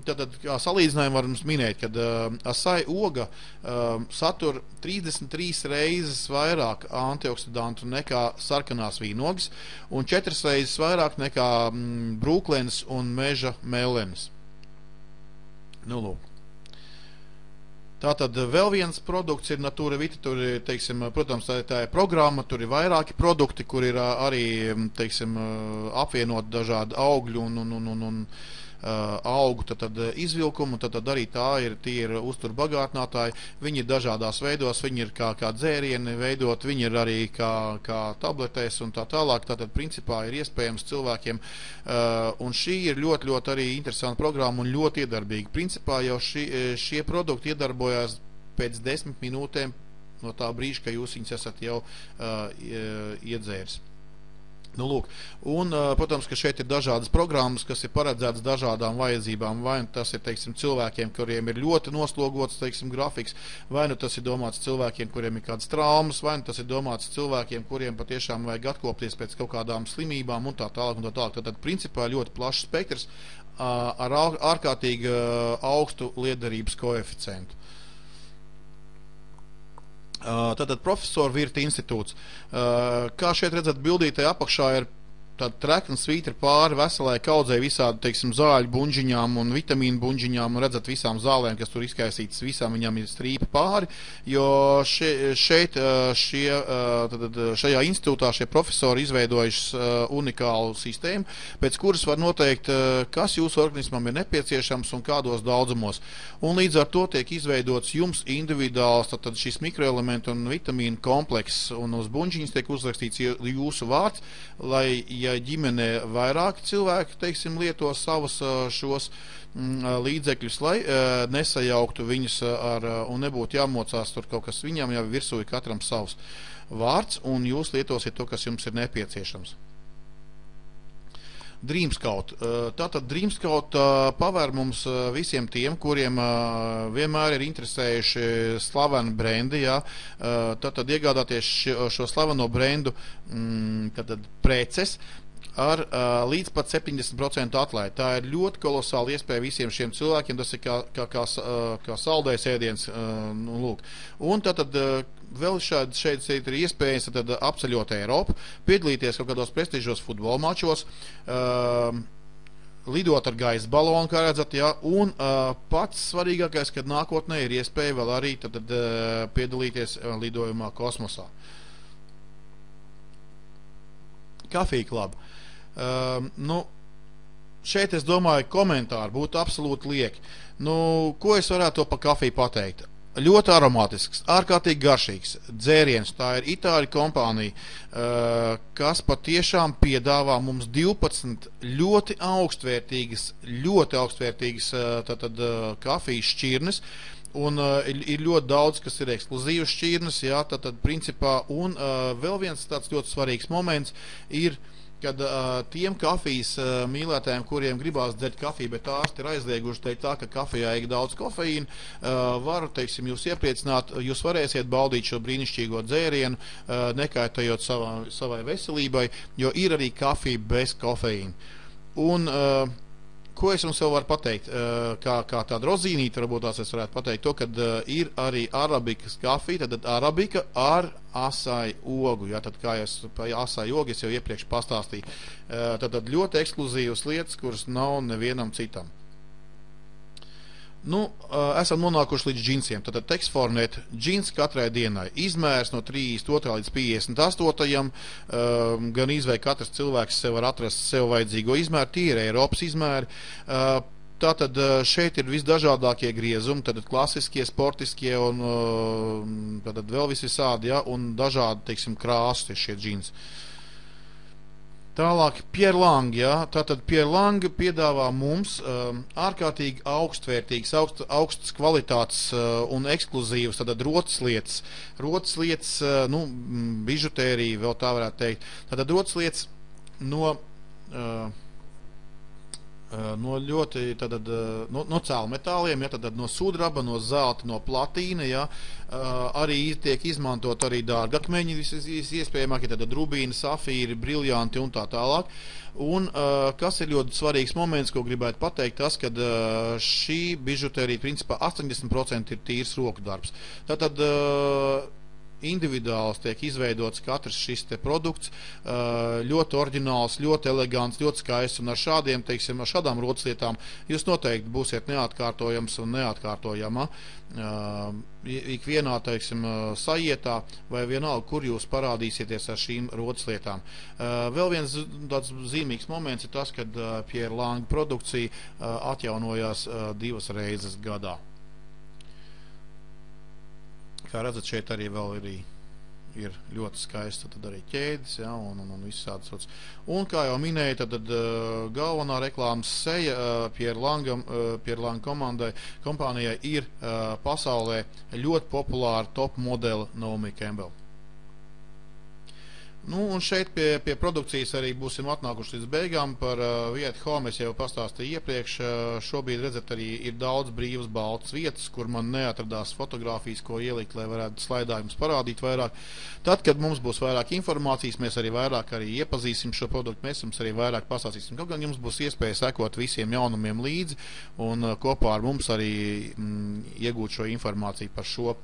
tātad, kā salīdzinājumu varam minēt, kad asai oga satur 33 reizes vairāk antioksidantu nekā sarkanās vīnogas un 4 reizes vairāk nekā brūklenes un meža mellenes. Nu, lūk. Tātad vēl viens produkts ir Natura Vita, tur ir, teiksim, protams, tā ir programma, tur ir vairāki produkti, kur ir arī, teiksim, apvienot dažādi augļu un augu izvilkumu, tad arī tie ir uzturbagātinātāji, viņi ir dažādās veidos, viņi ir kā dzērieni veidot, viņi ir arī kā tabletēs un tā tālāk, tātad principā ir iespējams cilvēkiem, un šī ir ļoti arī interesanta programma un ļoti iedarbīga. Principā jau šie produkti iedarbojās pēc 10 minūtēm no tā brīža, ka jūs viņus esat jau iedzēris. Nu, lūk. Un, protams, ka šeit ir dažādas programmas, kas ir paredzētas dažādām vajadzībām. Vai nu tas ir, teiksim, cilvēkiem, kuriem ir ļoti noslogots, teiksim, grafiks, vai nu tas ir domāts cilvēkiem, kuriem ir kādas traumas, vai nu tas ir domāts cilvēkiem, kuriem patiešām vajag atkopties pēc kaut kādām slimībām un tā tālāk un tā tālāk. Tad principā ļoti plašs spektrs ar ārkārtīgi augstu liederības koeficientu. Tātad Profesoru Virta institūts. Kā šeit redzat bildītē apakšā ir tāda trekna svītra pāri veselai kaudzei visādi, teiksim, zāļu buņģiņām un vitamīnu buņģiņām, un redzat visām zālēm, kas tur izkaisītas, visām viņām ir strīpa pāri, jo šajā institūtā šie profesori izveidojuši unikālu sistēmu, pēc kuras var noteikt, kas jūsu organismam ir nepieciešams un kādos daudzumos. Un līdz ar to tiek izveidots jums individuāls tad šis mikroelementu un vitamīnu komplekss, un uz buņģiņas tiek uzrakstīts jūsu vārds, lai, ja ģimenē vairāk cilvēki, teiksim, lieto savus šos līdzekļus, lai nesajauktu viņus un nebūtu jāmocās tur kaut kas, viņam jau virsū ir katram savs vārds, un jūs lietosiet to, kas jums ir nepieciešams. Dreamscout. Tātad Dreamscout pavēr mums visiem tiem, kuriem vienmēr ir interesējuši slaveni brendi, jā. Tātad iegādāties šo slaveno brendu preces ar līdz pat 70% atlaidi. Tā ir ļoti kolosāla iespēja visiem šiem cilvēkiem, tas ir kā saldējs ēdiens. Nu, lūk. Un tātad vēl šeit ir iespējas apceļot Eiropu, piedalīties kaut kādos prestižos futbola mačos, lidot ar gaisa balonu, kā redzat, jā, un pats svarīgākais, kad nākotnē ir iespēja vēl arī piedalīties lidojumā kosmosā. Kafija kluba. Nu, šeit es domāju, komentāri būtu absolūti lieki. Nu, ko es varētu to pa kafiju pateikt? Ļoti aromātisks, ārkārtīgi garšīgs dzēriens. Tā ir itāļu kompānija, kas patiešām piedāvā mums 12 ļoti augstvērtīgas kafijas šķirnes. Un ir ļoti daudz, kas ir ekskluzīvas šķirnes, jā, tātad principā. Un vēl viens tāds ļoti svarīgs moments ir, kad tiem kafijas mīlētājiem, kuriem gribās dzert kafiju, bet ārsti ir aizlieguši teikt tā, ka kafijā ir daudz kofeīna, varu, teiksim, jūs iepriecināt, jūs varēsiet baudīt šo brīnišķīgo dzērienu, nekaitējot savai veselībai, jo ir arī kafija bez kofeīna. Un ko es jums vēl varu pateikt? Kā tāda rozīnīta, varbūt tās es varētu pateikt to, kad ir arī arabikas kafija, tad arabika ar asai ogu. Jā, tad kā es par asai ogu es jau iepriekš pastāstīju. Tad ļoti ekskluzīvas lietas, kuras nav nevienam citam. Nu, esam nonākuši līdz džinsiem. Tātad Texformnet džins katrai dienai. Izmērs no 32. līdz 58. Gan izvēj katrs cilvēks sev var atrast sev vajadzīgo izmēru. Tie ir Eiropas izmēri. Tātad šeit ir visdažādākie griezumi, tad klasiskie, sportiskie un tad vēl visādi, ja, un dažādi, teiksim, krāsas ir šie džinsi. Tālāk Pierre Lang, ja, tātad Pierre Lang piedāvā mums ārkārtīgi augstvērtīgas, augstas kvalitātes un ekskluzīvas, tātad rotaslietas. Rotaslietas, nu, bižutērija, vēl tā varētu teikt. Tātad rotaslietas no cēlmetāliem, ja, tad no sudraba, no zelta, no platīna, ja, arī tiek izmantot arī dārgakmeņi, iespējamākie, tad rubīni, safīri, briljanti un tā tālāk. Un kas ir ļoti svarīgs moments, ko gribētu pateikt, tas, kad šī bižutērija principā 80% ir tīrs roku darbs. Tātad individuāls tiek izveidots katrs šis te produkts, ļoti oriģināls, ļoti elegants, ļoti skaists, un ar šādiem, teiksim, ar šādām rotaslietām jūs noteikti būsiet neatkārtojams un neatkārtojama ikvienā, teiksim, sajietā vai vienalga, kur jūs parādīsieties ar šīm rotaslietām. Vēl viens tāds zīmīgs moments ir tas, kad Pierre Lang produkcija atjaunojās 2 reizes gadā. Kā redzat, šeit arī vēl ir ļoti skaisti tad arī ķēdes, ja, un visādas. Un, kā jau minēju, tad galvenā reklāmas seja Pierre Lang kompānijai ir pasaulē ļoti populāra top modela Naomi Campbell. Nu, un šeit pie produkcijas arī būsim atnākuši līdz beigām. Par vietu home es jau pastāstīju iepriekš. Šobrīd, redzat, arī ir daudz brīvas baltas vietas, kur man neatradās fotogrāfijas, ko ielikt, lai varētu slaidā jums parādīt vairāk. Tad, kad mums būs vairāk informācijas, mēs arī vairāk iepazīsim šo produktu, mēs jums arī vairāk pastāstīsim. Kaut gan jums būs iespēja sekot visiem jaunumiem līdzi un kopā ar mums arī iegūt šo informāciju par šo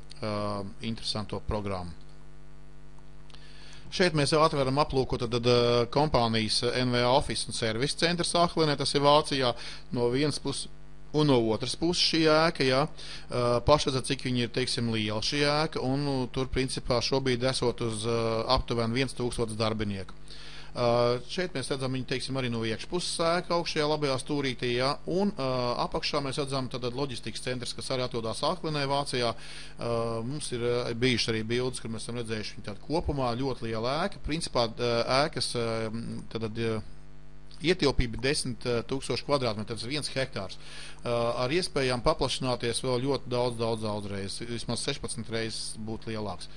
interesanto programmu. Šeit mēs jau atveram aplūku tad kompānijas NVA Office un Service centra Sāhlinē, tas ir Vācijā, no vienas puses un no otras puses šī ēka, jā. Pašredzat, cik viņi ir, teiksim, liela šī ēka, un tur principā šobrīd esot uz aptuveni 1000 darbinieku. Šeit mēs redzam viņu, teiksim, arī no iekšpuses ēka augšējā labajā stūrītī, ja? Un apakšā mēs redzam tad loģistikas centrs, kas arī atrodās Āhlinē, Vācijā. Mums ir bijuši arī bildes, kur mēs esam redzējuši viņu tādu kopumā ļoti liela ēka. Principā ēkas tad ietilpība 10 000 kvadrātmetru, tas ir 1 hektārs. Ar iespējām paplašināties vēl ļoti daudz reizes, vismaz 16 reizes būtu lielāks.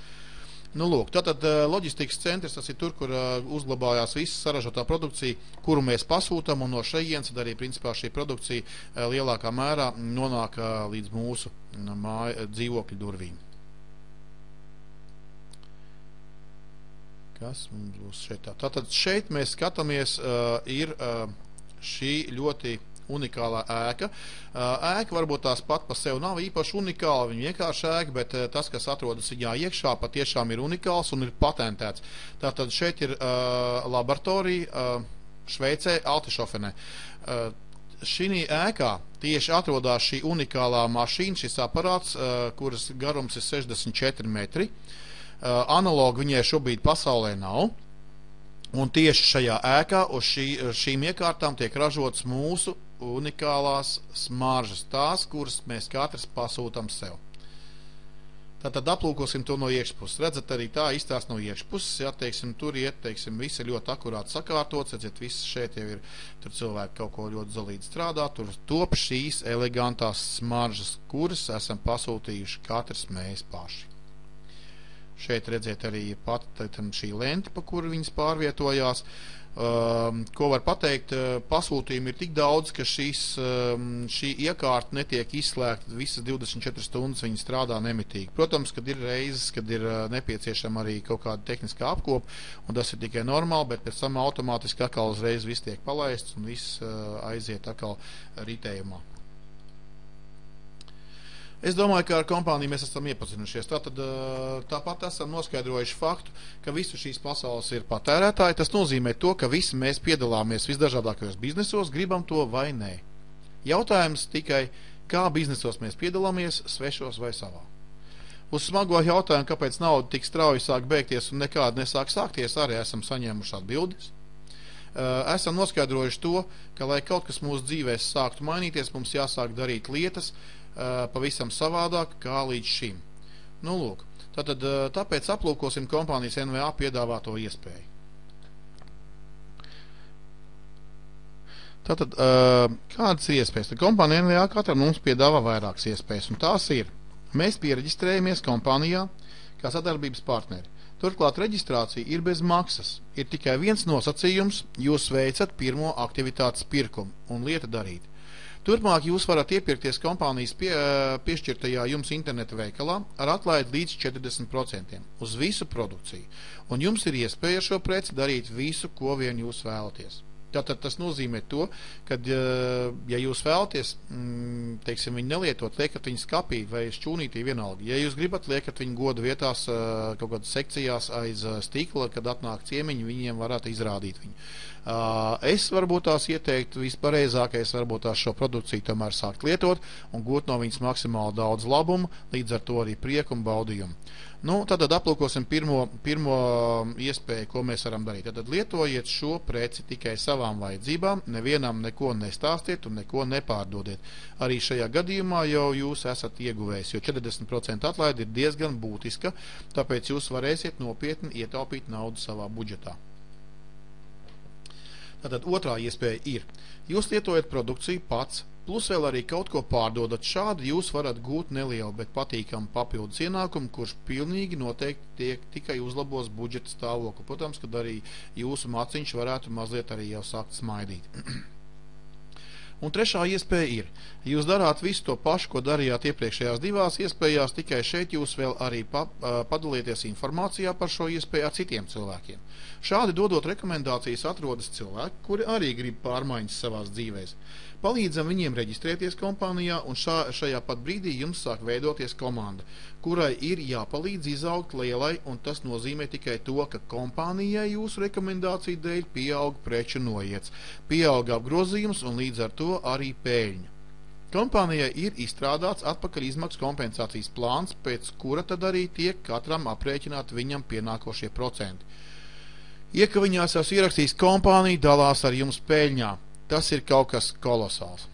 Nu, lūk, tātad loģistikas centrs, tas ir tur, kur uzglabājās visa saražotā produkcija, kuru mēs pasūtam, un no šejienes arī, principā, šī produkcija lielākā mērā nonāk līdz mūsu dzīvokļu durvīm. Kas mums būs šeit? Tātad šeit mēs skatāmies, ir šī ļoti unikālā ēka. Ēka varbūt tās pat pa sevi nav īpaši unikāla, viņa vienkārši ēka, bet tas, kas atrodas viņā iekšā, patiešām ir unikāls un ir patentēts. Tātad šeit ir laboratorija Šveicē, Altišofenē. Šī ēkā tieši atrodas šī unikālā mašīna, šis aparāts, kuras garums ir 64 metri. Analogu viņai šobrīd pasaulē nav. Un tieši šajā ēkā uz šīm iekārtām tiek ražotas mūsu unikālās smaržas, tās, kuras mēs katrs pasūtam sev. Tātad aplūkosim to no iekšpuses. Redzat, arī tā izstāst no iekšpuses, ja, teiksim, tur iet, teiksim, viss ir ļoti akurāti sakārtots, redzat, viss šeit jau ir, tur cilvēki kaut ko ļoti zalīdzi strādā, tur top šīs elegantās smaržas, kuras esam pasūtījuši katrs mēs paši. Šeit redziet arī pat šī lente, pa kuru viņas pārvietojās. Ko var pateikt, pasūtījumi ir tik daudz, ka šī iekārta netiek izslēgta visas 24 stundas, viņi strādā nemitīgi. Protams, kad ir reizes, kad ir nepieciešama arī kaut kāda tehniskā apkopa, un tas ir tikai normāli, bet pēc tam automātiski atkal uzreiz viss tiek palaists un viss aiziet atkal ritējumā. Es domāju, ka ar kompāniju mēs esam iepazinušies. Tāpat esam noskaidrojuši faktu, ka visu šīs pasaules ir patērētāji. Tas nozīmē to, ka visi mēs piedalāmies visdažādākajos biznesos, gribam to vai nē. Jautājums tikai, kā biznesos mēs piedalāmies, svešos vai savā. Uz smago jautājumu, kāpēc nauda tik strauji sāk beigties un nekāda nesāk sākties, arī esam saņēmuši atbildes. Esam noskaidrojuši to, ka, lai kaut kas mūsu dzīvēs sāktu mainīties, mums jāsāk darīt lietas pavisam savādāk kā līdz šim. Nu, lūk, tāpēc aplūkosim kompānijas NVA piedāvāto iespēju. Tātad, kādas ir iespējas? Kompānija NVA katram mums piedāvā vairākas iespējas, un tās ir: mēs piereģistrējamies kompānijā kā sadarbības partneri. Turklāt reģistrācija ir bez maksas. Ir tikai viens nosacījums – jūs veicat pirmo aktivitātes pirkumu un lieta darīt. Turpmāk jūs varat iepirkties kompānijas piešķirtajā jums interneta veikalā ar atlaidi līdz 40% uz visu produkciju, un jums ir iespēja šo preci darīt visu, ko vien jūs vēlaties. Tātad tas nozīmē to, ka, ja jūs vēlaties, teiksim, viņu nelietot, liekat viņu skapī vai šķūnītī vienalga. Ja jūs gribat, liekat viņu godu vietās kaut kādas sekcijās aiz stikla, kad atnāk ciemiņi, viņiem varētu izrādīt viņu. Es varbūt tās ieteiktu, vispareizākais varbūt tās šo produkciju tomēr sākt lietot un gūt no viņas maksimāli daudz labumu, līdz ar to arī prieku un baudījumu. Nu, tad aplūkosim pirmo iespēju, ko mēs varam darīt. Tad lietojiet šo preci tikai savām vajadzībām, nevienam neko nestāstiet un neko nepārdodiet. Arī šajā gadījumā jau jūs esat ieguvējis, jo 40% atlaide ir diezgan būtiska, tāpēc jūs varēsiet nopietni ietaupīt naudu savā budžetā. Tātad otrā iespēja ir, jūs lietojat produkciju pats, plus vēl arī kaut ko pārdodat. Šādi jūs varat gūt nelielu, bet patīkamu papildus ienākumu, kurš pilnīgi noteikti tikai uzlabos budžeta stāvokli. Protams, kad arī jūsu maciņš varētu mazliet arī jau sākt smaidīt. Un trešā iespēja ir, jūs darāt visu to pašu, ko darījāt iepriekšējās divās iespējās, tikai šeit jūs vēl arī padalieties informācijā par šo iespēju ar citiem cilvēkiem. Šādi dodot rekomendācijas atrodas cilvēki, kuri arī grib pārmaiņas savās dzīvēs. Palīdzam viņiem reģistrēties kompānijā, un šajā pat brīdī jums sāk veidoties komanda, kurai ir jāpalīdz izaugt lielai, un tas nozīmē tikai to, ka kompānijai jūsu rekomendāciju dēļ pieaug preču noiets, pieaug apgrozījums un līdz ar to arī pēļņa. Kompānijai ir izstrādāts atpakaļ izmaksu kompensācijas plāns, pēc kura tad arī tiek katram aprēķināt viņam pienākošie procenti. Iekaviņās jau ierakstījis kompānija dalās ar jums pēļņā. Tas ir kaut kas kolosāls.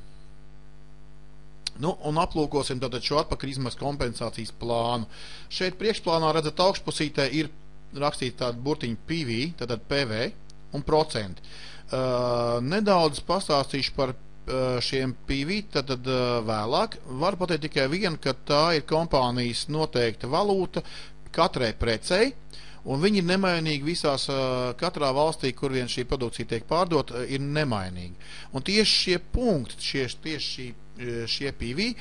Nu, un aplūkosim tātad šo atpakaļ izmaksu kompensācijas plānu. Šeit priekšplānā redzat augšpusītē ir rakstīts tāda burtiņa PV, tātad PV un procenti. Nedaudz pastāstīšu par šiem PV, tad vēlāk. Var pateikt tikai vienu, ka tā ir kompānijas noteikta valūta katrai precei. Un viņi ir nemainīgi visās, katrā valstī, kur vien šī produkcija tiek pārdota, ir nemainīgi. Un tieši šie punkti, tieši šie PV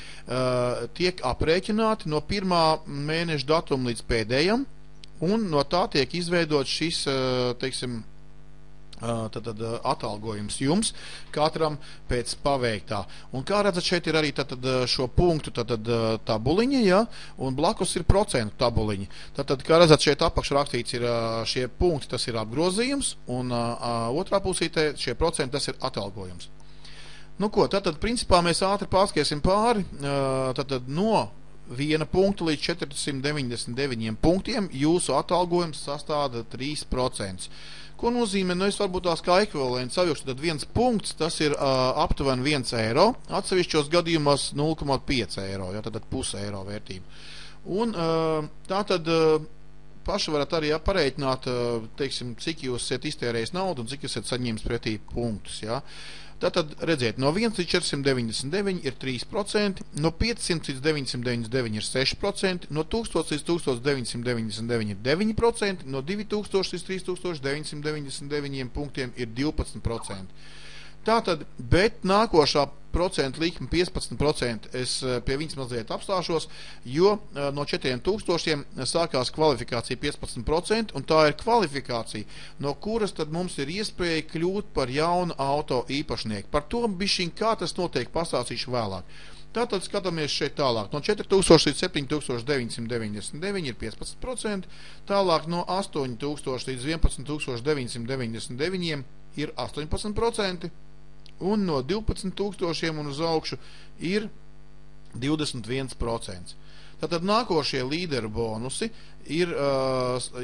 tiek aprēķināti no pirmā mēneša datuma līdz pēdējam, un no tā tiek izveidot šis, teiksim, atalgojums jums katram pēc paveiktā. Un kā redzat, šeit ir arī šo punktu tabuliņa, ja, un blakus ir procentu tabuliņa. Tātad, kā redzat, šeit apakš rakstīts ir šie punkti, tas ir apgrozījums, un otrā pusītē šie procenti, tas ir atalgojums. Nu ko, tātad, principā mēs ātri pārskriesim pāri, tātad no 1 punkta līdz 499 punktiem jūsu atalgojums sastāda 3%. Ko nozīmē, nu es varbūt tās kā ekvivalents savilkšu, tad 1 punkts, tas ir aptuveni 1 eiro, atsevišķos gadījumos 0,5 eiro, ja, tad puse eiro vērtība. Un tātad paši varat arī pareiķināt, teiksim, cik jūs esat iztērējis naudu un cik jūs esat saņēmis pretī punktus, ja. Tātad, redziet, no 1 līdz 499 ir 3%, no 500 līdz 999 ir 6%, no 1000 līdz 1999 ir 9%, no 2000 līdz 3999 punktiem ir 12%. Tātad, bet nākošā procentu likme 15%, es pie viņas mazliet apstāšos, jo no 4000 sākās kvalifikācija 15%, un tā ir kvalifikācija, no kuras tad mums ir iespēja kļūt par jaunu auto īpašnieku. Par to bišķiņ, kā tas notiek, pastāstīšu vēlāk. Tātad skatāmies šeit tālāk. No 4000 līdz 7999 ir 15%, tālāk no 8000 līdz 11999 ir 18%, un no 12000 un uz augšu ir 21%. Tātad nākošie līderu bonusi ir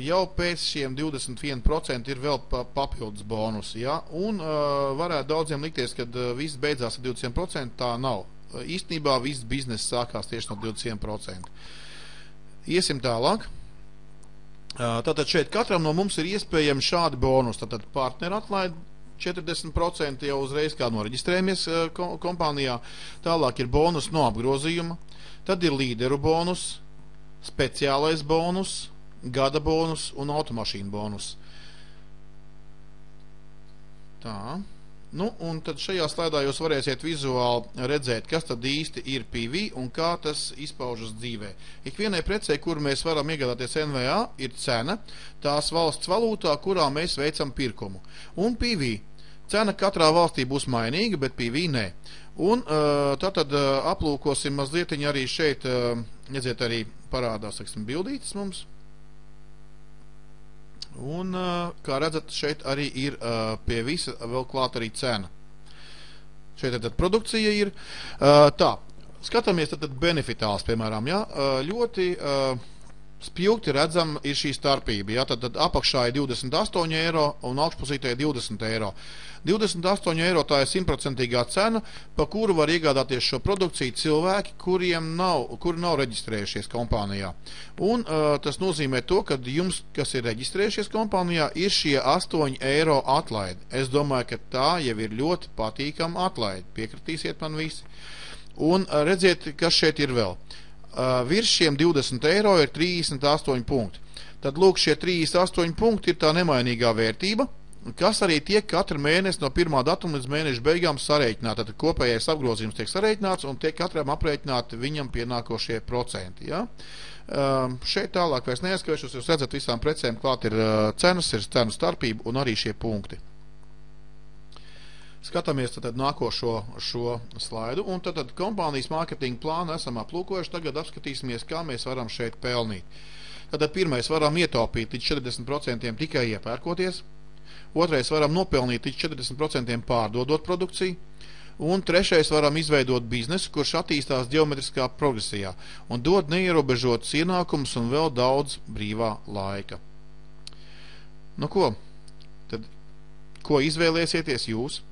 jau pēc šiem 21% ir vēl papildus bonusi, ja? Un varētu daudziem likties, kad viss beidzās ar 20%, tā nav. Īstenībā viss bizness sākās tieši no 20%. Iesim tālāk. Tātad šeit katram no mums ir iespējami šādi bonus. Tātad partneru atlaid 40% jau uzreiz, kā noreģistrējamies kompānijā. Tālāk ir bonus no apgrozījuma. Tad ir līderu bonus, speciālais bonus, gada bonus un automašīnu bonus. Tā. Nu, un tad šajā slaidā jūs varēsiet vizuāli redzēt, kas tad īsti ir PV un kā tas izpaužas dzīvē. Ikvienai precei, kuru mēs varam iegādāties NVA, ir cena tās valsts valūtā, kurā mēs veicam pirkumu. Un PV, Cena katrā valstī būs mainīga, bet PV nē. Un tātad aplūkosim mazliet arī šeit, redziet, arī parādās, teiksim, bildītes mums. Un, kā redzat, šeit arī ir pie visa vēl klāt arī cena. Šeit tad produkcija ir. Tā, skatāmies tad benefitāls, piemēram, ja? Ļoti spilgti redzam ir šī starpība. Ja? Tad apakšā ir 28 eiro un augšpusītē 20 eiro. 28 eiro tā ir 100% cena, pa kuru var iegādāties šo produkciju cilvēki, kuri nav reģistrējušies kompānijā. Un tas nozīmē to, ka jums, kas ir reģistrējušies kompānijā, ir šie 8 eiro atlaidi. Es domāju, ka tā jau ir ļoti patīkama atlaidi. Piekritīsiet man visi. Un redziet, kas šeit ir vēl. Virs šiem 20 eiro ir 38 punkti. Tad lūk, šie 38 punkti ir tā nemainīgā vērtība, kas arī tiek katru mēnesi no 1. datuma līdz mēneša beigām sarēķināti. Tad kopējais apgrozījums tiek sarēķināts un tiek katram aprēķināti viņam pienākošie procenti. Ja? Šeit tālāk vairs neaizskavēšos, jūs redzat, visām precēm klāt ir cenas, ir cenu starpība un arī šie punkti. Skatāmies tad nākošo šo slaidu, un tad kompānijas mārketinga plānu esam aplūkojuši. Tagad apskatīsimies, kā mēs varam šeit pelnīt. Tad pirmais varam ietaupīt līdz 40% tikai iepērkoties. Otrais varam nopelnīt līdz 40% pārdodot produkciju. Un trešais varam izveidot biznesu, kurš attīstās ģeometriskā progresijā un dod neierobežotus ienākumus un vēl daudz brīvā laika. Nu ko? Tad, ko izvēlēsieties jūs?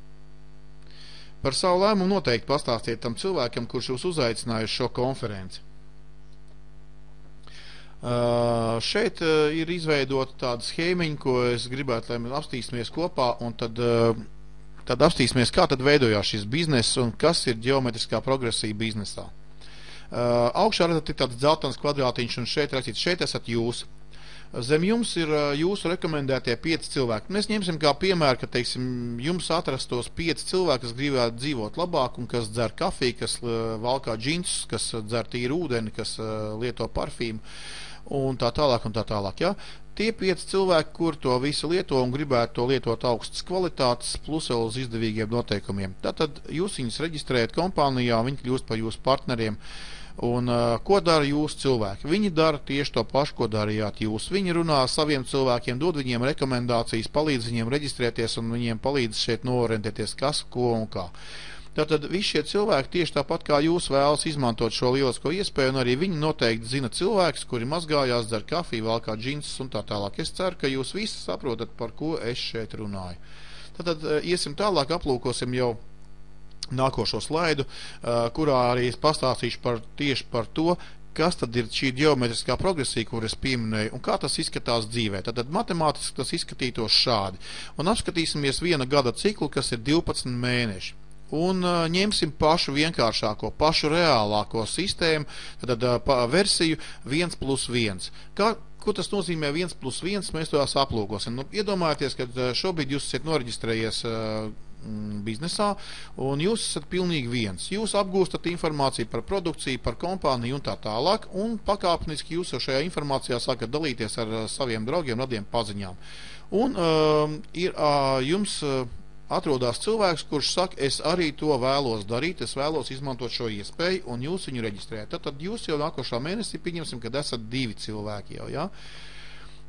Par savu lēmumu noteikti pastāstiet tam cilvēkam, kurš jūs uzaicināja uz šo konferenci. Šeit ir izveidota tāda schēmiņa, ko es gribētu, lai mēs apstīsimies kopā, un tad apstīsimies, kā tad veidojās šis bizness un kas ir ģeometriskā progresija biznesā. Augšā redzat, ir tāds dzeltens kvadrātiņš, un šeit rakstīts, šeit esat jūs. Zem jums ir jūsu rekomendētie 5 cilvēki. Mēs ņemsim kā piemēru, ka, teiksim, jums atrastos 5 cilvēki, kas gribētu dzīvot labāk un kas dzer kafiju, kas valkā džinsus, kas dzer tīru ūdeni, kas lieto parfīmu un tā tālāk un tā tālāk. Ja? Tie 5 cilvēki, kur to visu lieto un gribētu to lietot augstas kvalitātes, plus vēl uz izdevīgiem noteikumiem. Tātad jūs viņus reģistrējat kompānijā, viņi kļūst par jūsu partneriem. Un ko dara jūsu cilvēki? Viņi dara tieši to pašu, ko darījāt jūs. Viņi runā saviem cilvēkiem, dod viņiem rekomendācijas, palīdz viņiem reģistrēties un viņiem palīdz šeit noorientēties, kas, ko un kā. Tātad visi šie cilvēki tieši tāpat kā jūs vēlas izmantot šo lielisko iespēju, un arī viņi noteikti zina cilvēkus, kuri mazgājās, dzer kafiju, valkā džinsus un tā tālāk. Es ceru, ka jūs visi saprotat, par ko es šeit runāju. Tātad iesim tālāk, aplūkosim jau nākošo slaidu, kurā arī es pastāstīšu tieši par to, kas tad ir šī ģeometriskā progresija, kur es pieminēju, un kā tas izskatās dzīvē. Tad matemātiski tas izskatītos šādi. Un apskatīsimies viena gada ciklu, kas ir 12 mēneši. Un ņemsim pašu vienkāršāko, pašu reālāko sistēmu, tad versiju 1+1. Ko tas nozīmē 1+1? Mēs to aplūkosim. Nu, iedomājieties, ka šobrīd jūs esat noreģistrējies biznesā, un jūs esat pilnīgi viens. Jūs apgūstat informāciju par produkciju, par kompāniju un tā tālāk, un pakāpeniski jūs jau šajā informācijā sākat dalīties ar saviem draugiem, radiem paziņām. Un jums atrodas cilvēks, kurš saka, es arī to vēlos darīt, es vēlos izmantot šo iespēju, un jūs viņu reģistrējat. Tad jūs jau nākošā mēnesī pieņemsim, kad esat 2 cilvēki jau, ja?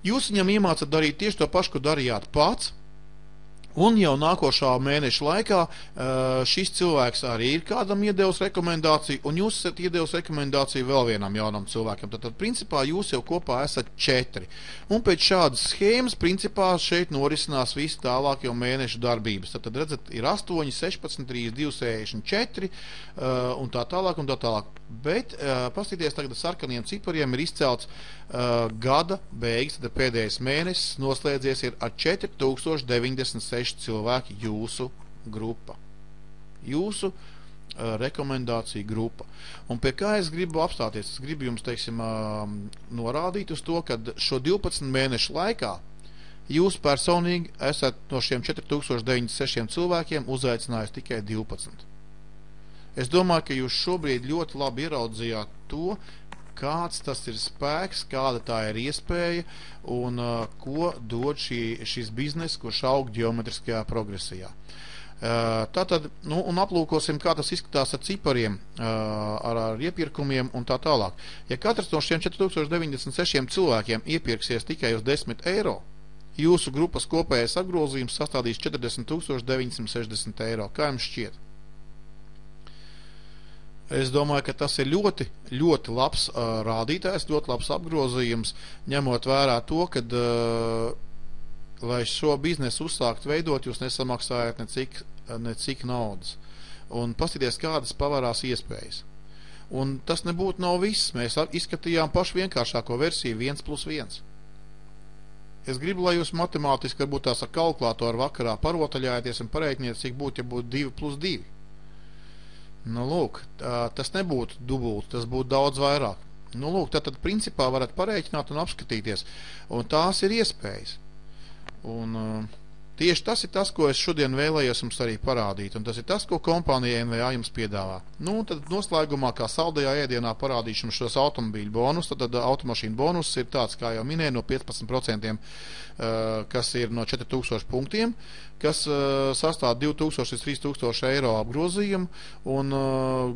Jūs viņam iemācat darīt tieši to pašu, ko darījāt pats, un jau nākošā mēneša laikā šis cilvēks arī ir kādam iedevis rekomendāciju, un jūs esat iedevis rekomendāciju vēl vienam jaunam cilvēkam. Tad principā jūs jau kopā esat 4. Un pēc šādas schēmas, principā, šeit norisinās visi tālāk jau mēnešu darbības. Tad redzat, ir 8, 16, 32, 64 un tā tālāk un tā tālāk. Bet paskatīties tagad ar sarkaniem cipariem ir izcelts gada beigas, tad pēdējais mēnesis noslēdzies ir ar 4096 cilvēki jūsu grupa. Jūsu rekomendācija grupa. Un pie kā es gribu apstāties? Es gribu jums, teiksim, norādīt uz to, ka šo 12 mēnešu laikā jūs personīgi esat no šiem 4096 cilvēkiem uzaicinājis tikai 12. Es domāju, ka jūs šobrīd ļoti labi ieraudzījāt to, kāds tas ir spēks, kāda tā ir iespēja un ko dod šis biznes, kurš aug ģeometriskajā progresijā. Tātad, un aplūkosim, kā tas izskatās ar cipariem, ar iepirkumiem un tā tālāk. Ja katrs no šiem 4096 cilvēkiem iepirksies tikai uz 10 eiro, jūsu grupas kopējais apgrozījums sastādīs 40 960 eiro. Kā jums šķiet? Es domāju, ka tas ir ļoti, ļoti labs rādītājs, ļoti labs apgrozījums, ņemot vērā to, ka, lai šo biznesu uzsākt veidot, jūs nesamaksājat necik naudas. Un paskaties, kādas pavarās iespējas. Un tas nebūtu nav viss. Mēs izskatījām pašu vienkāršāko versiju 1+1. Es gribu, lai jūs matemātiski varbūt tās ar kalkulātoru vakarā parotaļājaties un pareiķiniet, cik būtu, ja būtu 2+2. Lūk, tas nebūtu dubult, tas būtu daudz vairāk. Lūk, tad principā varat pareiķināt un apskatīties. Un tās ir iespējas. Un tieši tas ir tas, ko es šodien vēlējos jums arī parādīt. Un tas ir tas, ko kompānija NVA jums piedāvā. Tad noslēgumā, kā saldajā ēdienā parādīšu jums šos automobīļu bonus. Tad automašīnu bonus ir tāds, kā jau minēju, no 15%, kas ir no 4000 punktiem, kas sastāv 2000 līdz 3000 eiro apgrozījumu, un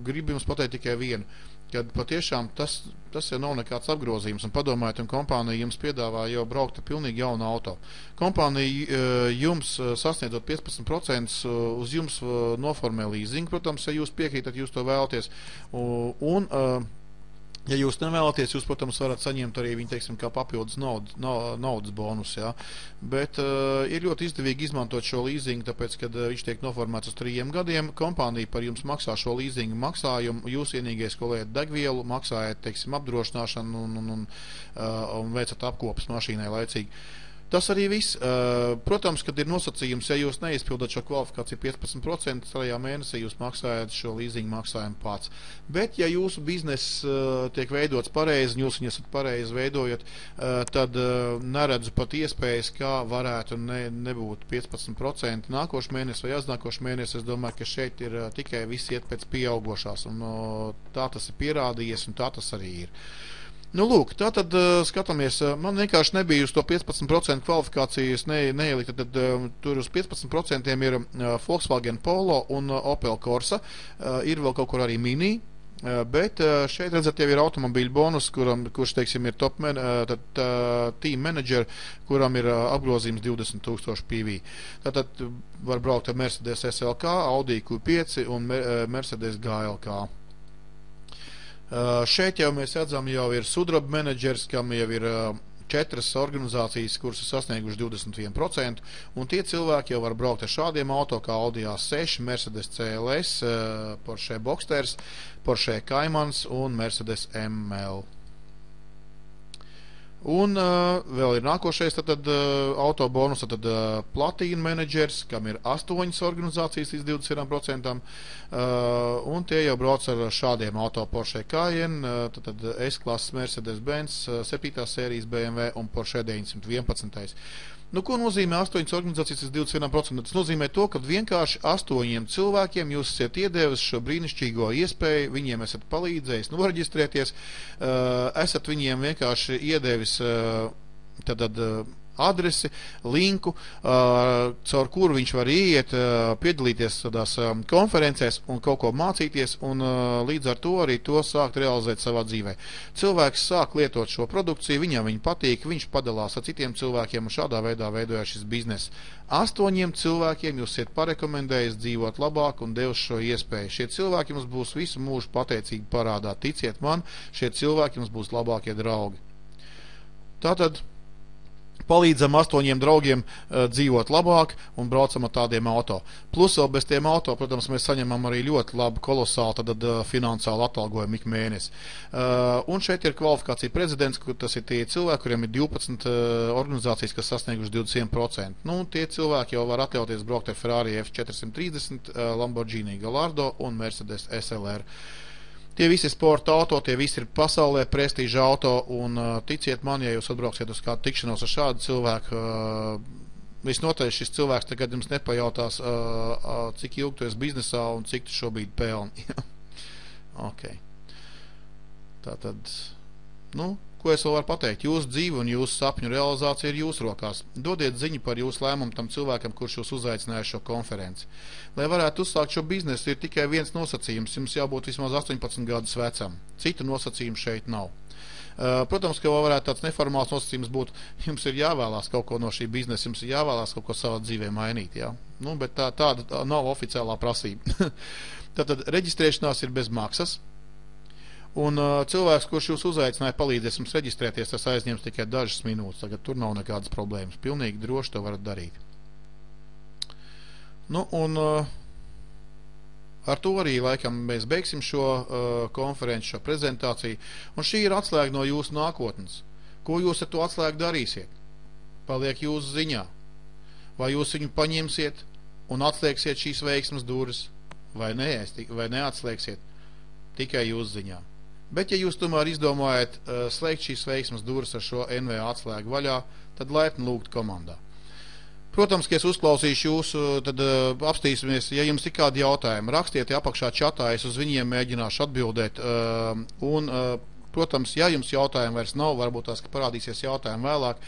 gribu jums pateikt tikai vienu, kad patiešām tas jau nav nekāds apgrozījums, un padomājiet, un kompānija jums piedāvā jau braukt ar pilnīgi jaunu auto. Kompānija jums sasniedzot 15% uz jums noformē leasing, protams, ja jūs piekrītat, jūs to vēlaties, un ja jūs nevēlaties, jūs, protams, varat saņemt arī viņu, teiksim, kā papildus naudas bonus, jā. Bet ir ļoti izdevīgi izmantot šo leasingu, tāpēc, kad viņš tiek noformēts uz 3 gadiem, kompānija par jums maksā šo leasingu maksājumu, jūs vienīgais, ko liet degvielu, maksājat, teiksim, apdrošināšanu un veicat apkopas mašīnai laicīgi. Tas arī viss. Protams, kad ir nosacījums, ja jūs neizpildat šo kvalifikāciju 15%, tajā mēnesī jūs maksājat šo leasingu maksājumu pats. Bet, ja jūsu bizness tiek veidots pareizi, un jūs viņu esat pareizi veidojat, tad neredzu pat iespējas, kā varētu nebūt 15% nākošu mēnesi vai aiznākošu mēnesi. Es domāju, ka šeit ir tikai viss iet pēc pieaugošās, un tā tas ir pierādījies, un tā tas arī ir. Lūk, tātad skatāmies, man vienkārši nebija uz to 15% kvalifikācijas neielikt, tad tur uz 15% ir Volkswagen Polo un Opel Corsa, ir vēl kaut kur arī Mini, bet šeit redzat jau ir automobīļu bonus, kurš, teiksim, ir team manager, kuram ir apgrozījums 20 000 PV. Tātad var braukt ar Mercedes SLK, Audi Q5 un Mercedes GLK. Šeit jau mēs redzam, jau ir sudraba menedžers, kam jau ir 4 organizācijas, kuras ir sasnieguši 21%, un tie cilvēki jau var braukt ar šādiem auto kā Audi A6, Mercedes CLS, Porsche Boxsters, Porsche Caymans un Mercedes ML. Un vēl ir nākošais autobonus, platīna menedžers, kam ir 8 organizācijas līdz 21%, un tie jau brauc ar šādiem auto Porsche Cayenne, S-klases Mercedes-Benz, 7. sērijas BMW un Porsche 911. Ko nozīmē 8 organizācijas līdz 21%? Tas nozīmē to, ka vienkārši 8 cilvēkiem jūs esat iedevis šo brīnišķīgo iespēju, viņiem esat palīdzējis noreģistrēties, esat viņiem vienkārši iedevis adresi, linku, caur kuru viņš var iet, piedalīties tādās konferencēs un kaut ko mācīties, un līdz ar to arī to sākt realizēt savā dzīvē. Cilvēks sāk lietot šo produkciju, viņam viņa patīk, viņš padalās ar citiem cilvēkiem, un šādā veidā veidojās šis biznes. 8 cilvēkiem jūs esat parekomendējis dzīvot labāk un devis šo iespēju. Šie cilvēki jums būs visu mūžu pateicīgi parādā. Ticiet man, šie cilvēki jums būs labākie draugi. Tātad palīdzam 8 draugiem dzīvot labāk un braucam ar tādiem auto. Plus vēl bez tiem auto, protams, mēs saņemam arī ļoti labu kolosālu finansiālu atalgojumu ik mēnesi. Un šeit ir kvalifikācija prezidents, tas ir tie cilvēki, kuriem ir 12 organizācijas, kas sasnieguši 20%. Tie cilvēki jau var atļauties braukt ar Ferrari F430, Lamborghini Gallardo un Mercedes SLR. Tie visi ir sporta auto, tie visi ir pasaulē prestīža auto, un ticiet man, ja jūs atbrauksiet uz kādu tikšanos ar šādu cilvēku, visnotaļ šis cilvēks tagad jums nepajautās, cik ilgi tu esi biznesā un cik tu šobrīd pelni. Ok. Tātad Nu, ko es vēl varu pateikt? Jūsu dzīve un jūsu sapņu realizācija ir jūsu rokās. Dodiet ziņu par jūsu lēmumu tam cilvēkam, kurš jūs uzaicināja šo konferenci. Lai varētu uzsākt šo biznesu, ir tikai viens nosacījums. Jums jābūt vismaz 18 gadus vecam. Citu nosacījumu šeit nav. Protams, ka vēl varētu tāds neformāls nosacījums būt, jums ir jāvēlās kaut ko no šī biznesa, jums ir jāvēlās kaut ko savā dzīvē mainīt, jā. Nu, bet tāda nav oficiālā prasība. Tātad reģistrēšanās ir bez maksas, un cilvēks, kurš jūs uzaicināja, palīdzēs jums reģistrēties, tas aizņems tikai dažas minūtes, tagad tur nav nekādas problēmas, pilnīgi droši to varat darīt. Nu, un ar to arī, laikam, mēs beigsim šo konferenci, šo prezentāciju, un šī ir atslēga no jūsu nākotnes. Ko jūs ar to atslēgu darīsiet? Paliek jūsu ziņā. Vai jūs viņu paņemsiet un atslēgsiet šīs veiksmes durvis, vai neatslēgsiet, tikai jūsu ziņā. Bet, ja jūs tomēr izdomājat slēgt šīs veiksmes durvis ar šo NVA atslēgu vaļā, tad laipni lūgt komandā. Protams, ka es uzklausīšu jūsu, tad apstīsimies, ja jums ir kādi jautājumi, rakstiet apakšā čatā, es uz viņiem mēģināšu atbildēt, un, protams, ja jums jautājumi vairs nav, varbūt tās, ka parādīsies jautājumi vēlāk,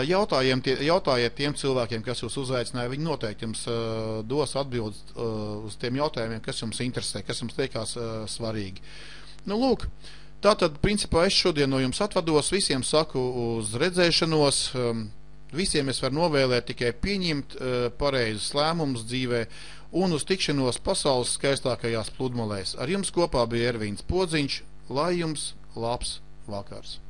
jautājiet tiem cilvēkiem, kas jūs uzaicināja, viņi noteikti jums dos atbildes uz tiem jautājumiem, kas jums interesē, kas jums liekas svarīgi. Nu, lūk, tātad, principā, es šodien no jums atvados, visiem saku uz redzēšanos. Visiem es varu novēlēt tikai pieņemt pareizus lēmumus dzīvē un uz tikšanos pasaules skaistākajās pludmalēs. Ar jums kopā bija Ervīns Podziņš. Lai jums labs vakars!